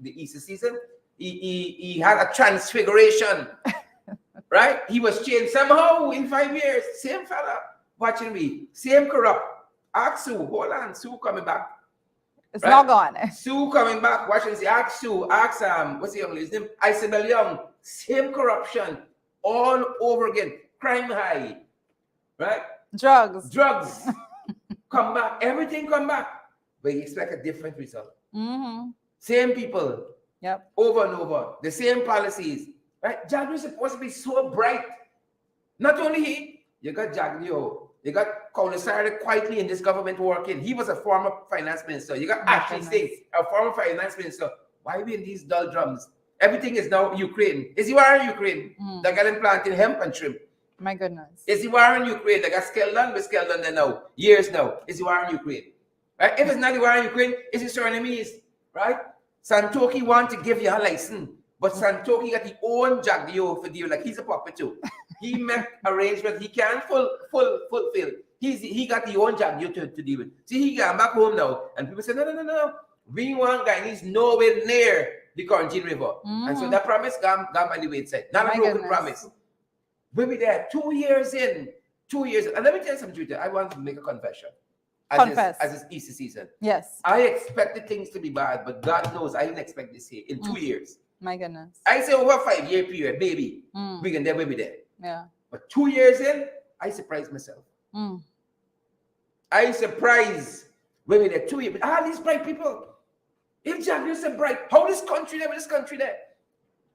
Easter season. He had a transfiguration, right? He was changed somehow in 5 years. Same fella watching me, same corrupt. Ask Sue, hold on, Sue coming back. It's right? Not gone. Sue coming back, watching. See, ask Sue, ask what's the young lady's name? Isabel Young. Same corruption all over again. Crime high, right? Drugs. Come back. Everything come back, but you expect a different result. Same people. Yep. Over and over. The same policies. Right? Jagdio is supposed to be so bright. Not only he, you got Jagdio. You got Commissar quietly in this government working. He was a former finance minister. You got Ashley Singh, a former finance minister. Why are we in these doldrums? Everything is now Ukraine. Is he war in Ukraine? They got him planting hemp and shrimp. My goodness. Is he war in Ukraine? They got Skeldon, but Skeldon there now. Years now. Is he war in Ukraine? Right? If it's not the war in Ukraine, it's his enemies. Right? Santoki want to give you a license, but Santoki got his own Jagdio for deal, like he's a puppet too. He make arrangements he can't fulfill. He got the own Jagdio to deal with. See, he got back home now, and people say, no. We want guy, he's nowhere near the Quarantine River. And so that promise gone by the wayside. Not a broken promise. We'll be there 2 years in. 2 years. And let me tell you something, Judah. I want to make a confession. As it's Easter season. Yes. I expected things to be bad, but God knows I didn't expect this here in 2 years. My goodness. I say over a 5-year period, baby, we can there, we'll be there. Yeah. But 2 years in, I surprised myself. I surprised we'll be there 2 years. But these bright people. If Jagdio said bright, how this country there, this country there?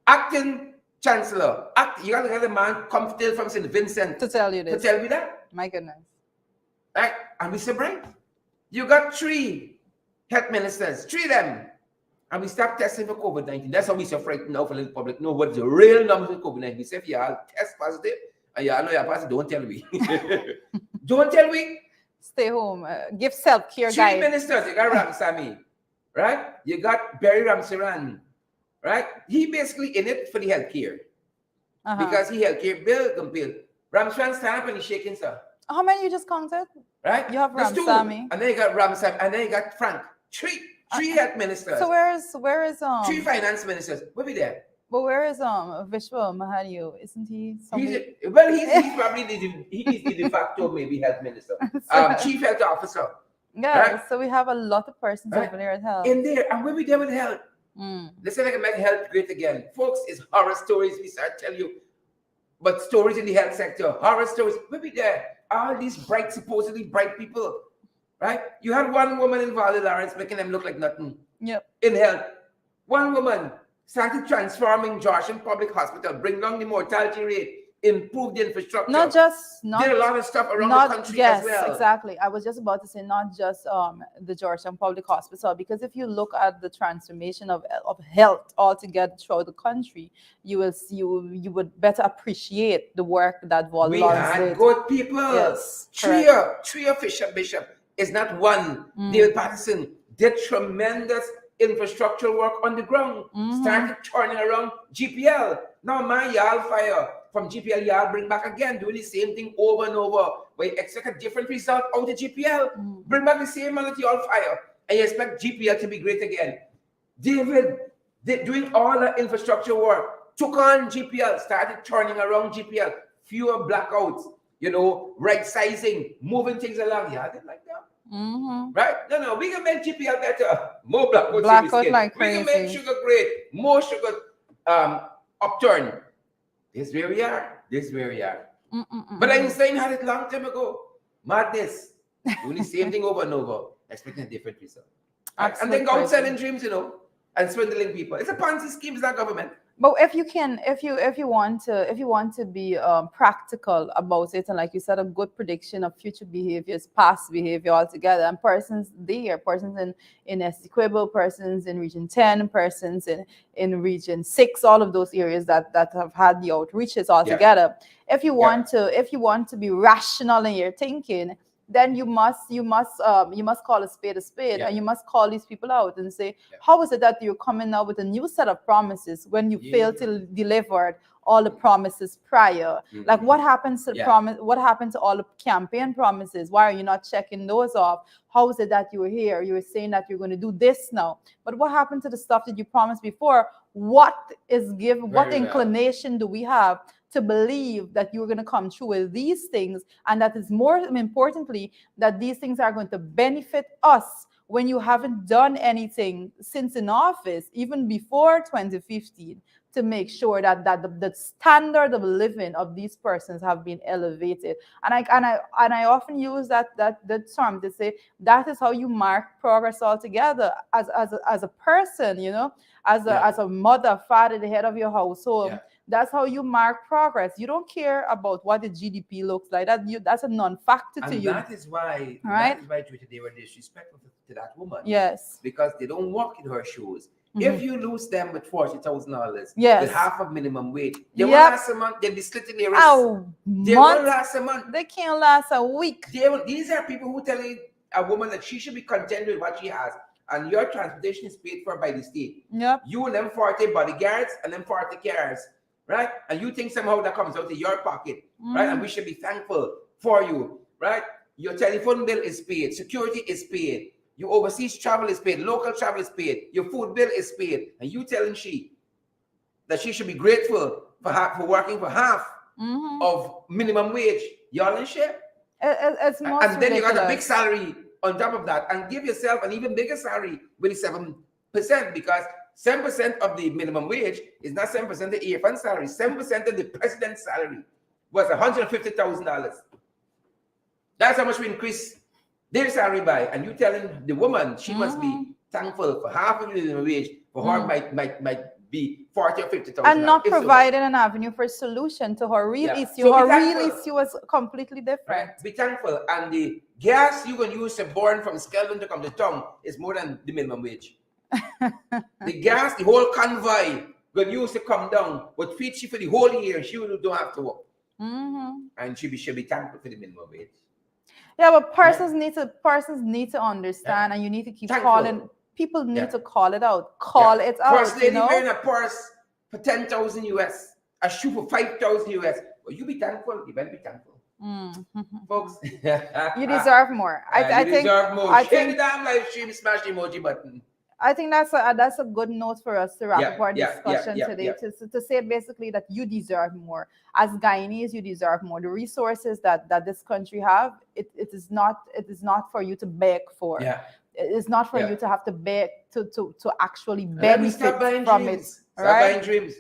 Acting chancellor. You got to get a man come still from St. Vincent to tell you this. To tell me that. My goodness. Right? And we say, right? You got 3 health ministers, 3 of them. And we start testing for COVID-19. That's how we so frightened now for the public. Know what the real numbers of COVID-19. We say, if you all test positive and you all know you're positive, don't tell me. Don't tell me. Stay home. Give self-care, 3 guys. ministers. You got Ramsamy, right? You got Barry Ramsaran, right? He basically in it for the healthcare. Because he healthcare bill compelled. Ramsaran stand up and he's shaking, sir. How many you just counted? Right? You have There's 2. Ramsamy. And then you got Ramsamy. And then you got Frank. 3 health ministers. So where is 3 finance ministers. We'll be there. But where is Vishwa Mahaniu? Isn't he somewhere? He's probably the de facto maybe health minister. Chief health officer. Yeah, right? So we have a lot of persons over there at health. In there, and we'll be there with health. Let's say I can make health great again. Folks, it's horror stories we start tell you. But stories in the health sector, horror stories, we'll be there. All these bright, supposedly bright people, right? You had one woman involved in Lawrence making them look like nothing. Yep. In health. One woman started transforming Georgian Public Hospital, bring down the mortality rate improve the infrastructure. Not just did a lot of stuff around not the country yes as well. exactly. I was just about to say not just the Georgetown Public Hospital, because if you look at the transformation of health altogether throughout the country, you will see you would better appreciate the work that Wal We Lawrence had did. good people. Yes, Trio Bishop is not one. David Patterson did tremendous infrastructural work on the ground. Started turning around GPL. Now my Yal fire from GPL, Yal bring back again, doing the same thing over and over. But you expect a different result out of GPL. Bring back the same amount of Yal fire. And you expect GPL to be great again. David doing all the infrastructure work, took on GPL, started turning around GPL, fewer blackouts, right sizing, moving things along. Yeah, I didn't like that. Right? No, we can make GPL better. More blackout like we can crazy. make sugar great, more sugar upturn. This is where we are. But Einstein had it long time ago. Madness. Doing the same thing over and over, expecting a different result. Right? And then go out selling dreams, and swindling people. It's a Ponzi scheme, it's not government. But if you want to be practical about it, and like you said, a good prediction of future behaviors, past behavior altogether, and persons in Essequibo, persons in Region 10, persons in Region 6, all of those areas that have had the outreaches altogether. Yeah. If you want to be rational in your thinking, then you must call a spade, yeah. And you must call these people out and say, yeah. How is it that you're coming out with a new set of promises when you failed to deliver all the promises prior? Like what happens to the promise? What happened to all the campaign promises? Why are you not checking those off? How is it that you were here? You were saying that you're going to do this now, but what happened to the stuff that you promised before? What is given? What inclination do we have to believe that you're going to come through with these things, and that is more importantly, that these things are going to benefit us when you haven't done anything since in office, even before 2015, to make sure that the standard of living of these persons have been elevated. And I often use that term to say that is how you mark progress altogether as a person, as a mother, father, the head of your household. Yeah. That's how you mark progress. You don't care about what the GDP looks like. That's a non-factor to you. And that is why, they were disrespectful to that woman. Yes. Because they don't walk in her shoes. If you lose them with $40,000, yes, with half of minimum wage, they won't last a month. They'll be slitting their wrists. They won't last a month. They can't last a week. These are people who tell a woman that she should be content with what she has, and your transportation is paid for by the state. Yep. You and them 40 bodyguards and them 40 cars. Right? And you think somehow that comes out of your pocket, right? And we should be thankful for you, right? Your telephone bill is paid, security is paid, your overseas travel is paid, local travel is paid, your food bill is paid, and you telling she that she should be grateful for working for half of minimum wage. Y'all in share? It's most and then ridiculous. You got a big salary on top of that, and give yourself an even bigger salary with 7%, because 7% of the minimum wage is not 7% of the AFN salary. 7% of the president's salary was $150,000. That's how much we increase their salary by. And you telling the woman she must be thankful for half of the minimum wage. For her might be 40 or 50,000. And not providing an avenue for solution to her real issue. So her real issue was completely different. Right? Be thankful. And the gas you can use to burn from Skelton to come to town is more than the minimum wage. The gas, the whole convoy will use to come down, but feed she for the whole year. She don't have to work, and she should be thankful for the minimum wage. Yeah, but persons need to understand, and you need to keep calling. People need to call it out. Call it out. First lady wearing a purse for 10,000 US, a shoe for 5,000 US. Well, you be thankful. You better be thankful. Folks, you deserve more. I think. Deserve more. Share the damn live stream. Smash the emoji button. I think that's a good note for us to wrap up our discussion today. To say basically that you deserve more. As Guyanese, you deserve more. The resources that this country have, it is not for you to beg for. Yeah. It is not for you to have to beg to actually benefit from it. Stop buying dreams.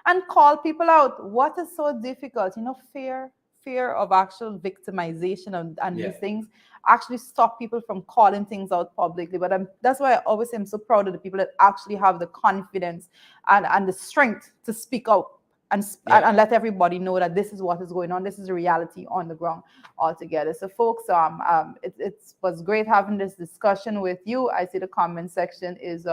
And call people out. What is so difficult? Fear of actual victimization and these things actually stop people from calling things out publicly. But that's why I always am so proud of the people that actually have the confidence and the strength to speak out and let everybody know that this is what is going on. This is the reality on the ground altogether. So, folks, it was great having this discussion with you. I see the comment section is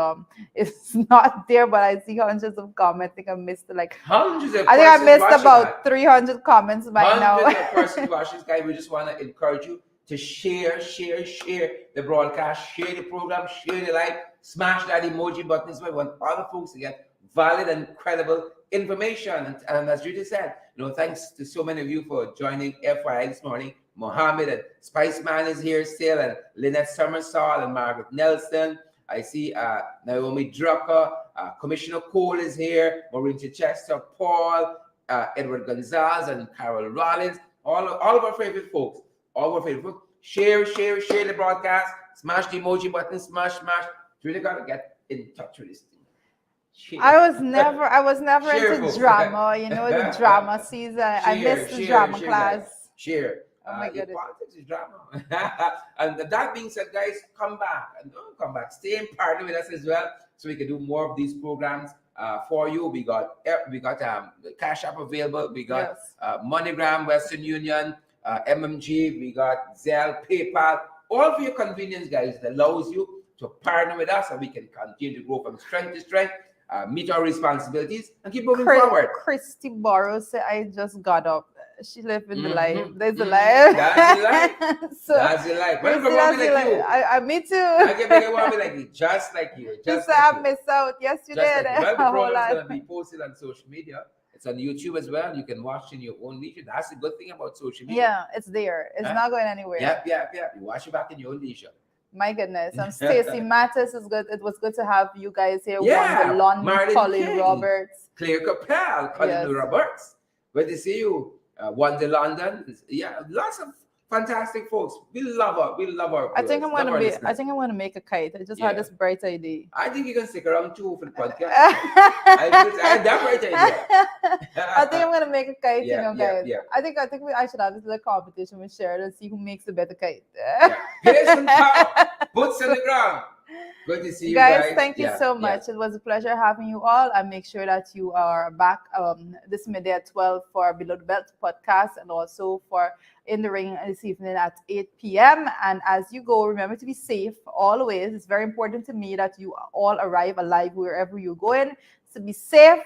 it's not there, but I see hundreds of comments. I think I missed hundreds of I think I missed watching about 300 comments by now. Hundreds of persons watching this guy. We just want to encourage you to share the broadcast, share the program, share the like, smash that emoji button. So we want other folks to get valid and credible information. And as Judy said, thanks to so many of you for joining FYI this morning. Mohammed and Spice Man is here still, and Lynette Summersall and Margaret Nelson. I see Naomi Drucker, Commissioner Cole is here, Maureen Chichester, Paul, Edward Gonzalez, and Carol Rollins. All of our favorite folks. Share the broadcast. Smash the emoji button. Smash. Really gotta get in touch with this thing. Share. I was never into drama. The drama season. I missed the drama class. Guys. Share. Oh my goodness. Politics is drama. And that being said, guys, come back and don't come back. Stay in partner with us as well, so we can do more of these programs for you. We got the Cash App available. We got MoneyGram, Western Union, MMG. We got Zelle, PayPal. All for your convenience, guys. That allows you to partner with us, and we can continue to grow from strength to strength. Meet our responsibilities and keep moving forward. Christy Burrows said, I just got up. She lived in the life. There's a life. That's the life. That's the life. When you want me like you. Me too. I can want me like you, just like you. Just like I missed out. Yes, you did. Like well, the program is going to be posted on social media. It's on YouTube as well. You can watch in your own leisure. That's the good thing about social media. Yeah, it's there. It's not going anywhere. Yep. You watch it back in your own leisure. My goodness. Stacey Mattis is good. It was good to have you guys here. Wanda London, Colin Roberts. Claire Capel, Colin Roberts. Good to see you. Wanda London. Yeah, lots of fantastic folks. We love her. I think I'm gonna make a kite. I just had this bright idea. I think you can stick around too for the podcast. I had that bright idea. I think I'm gonna make a kite, guys. Yeah. I think I should have this little competition with Sharon and see who makes the better kite. Here's some power. Boots on the ground. Good to see you guys. Thank you so much. It was a pleasure having you all. And make sure that you are back this midday at 12 for Below the Belt podcast, and also for In the Ring this evening at 8 p.m. And as you go, remember to be safe always. It's very important to me that you all arrive alive wherever you're going. So be safe.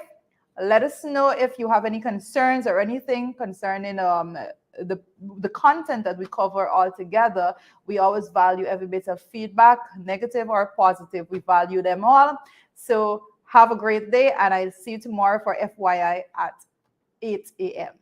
Let us know if you have any concerns or anything concerning the content that we cover all together. We always value every bit of feedback, negative or positive. We value them all. So have a great day, and I'll see you tomorrow for FYI at 8 a.m.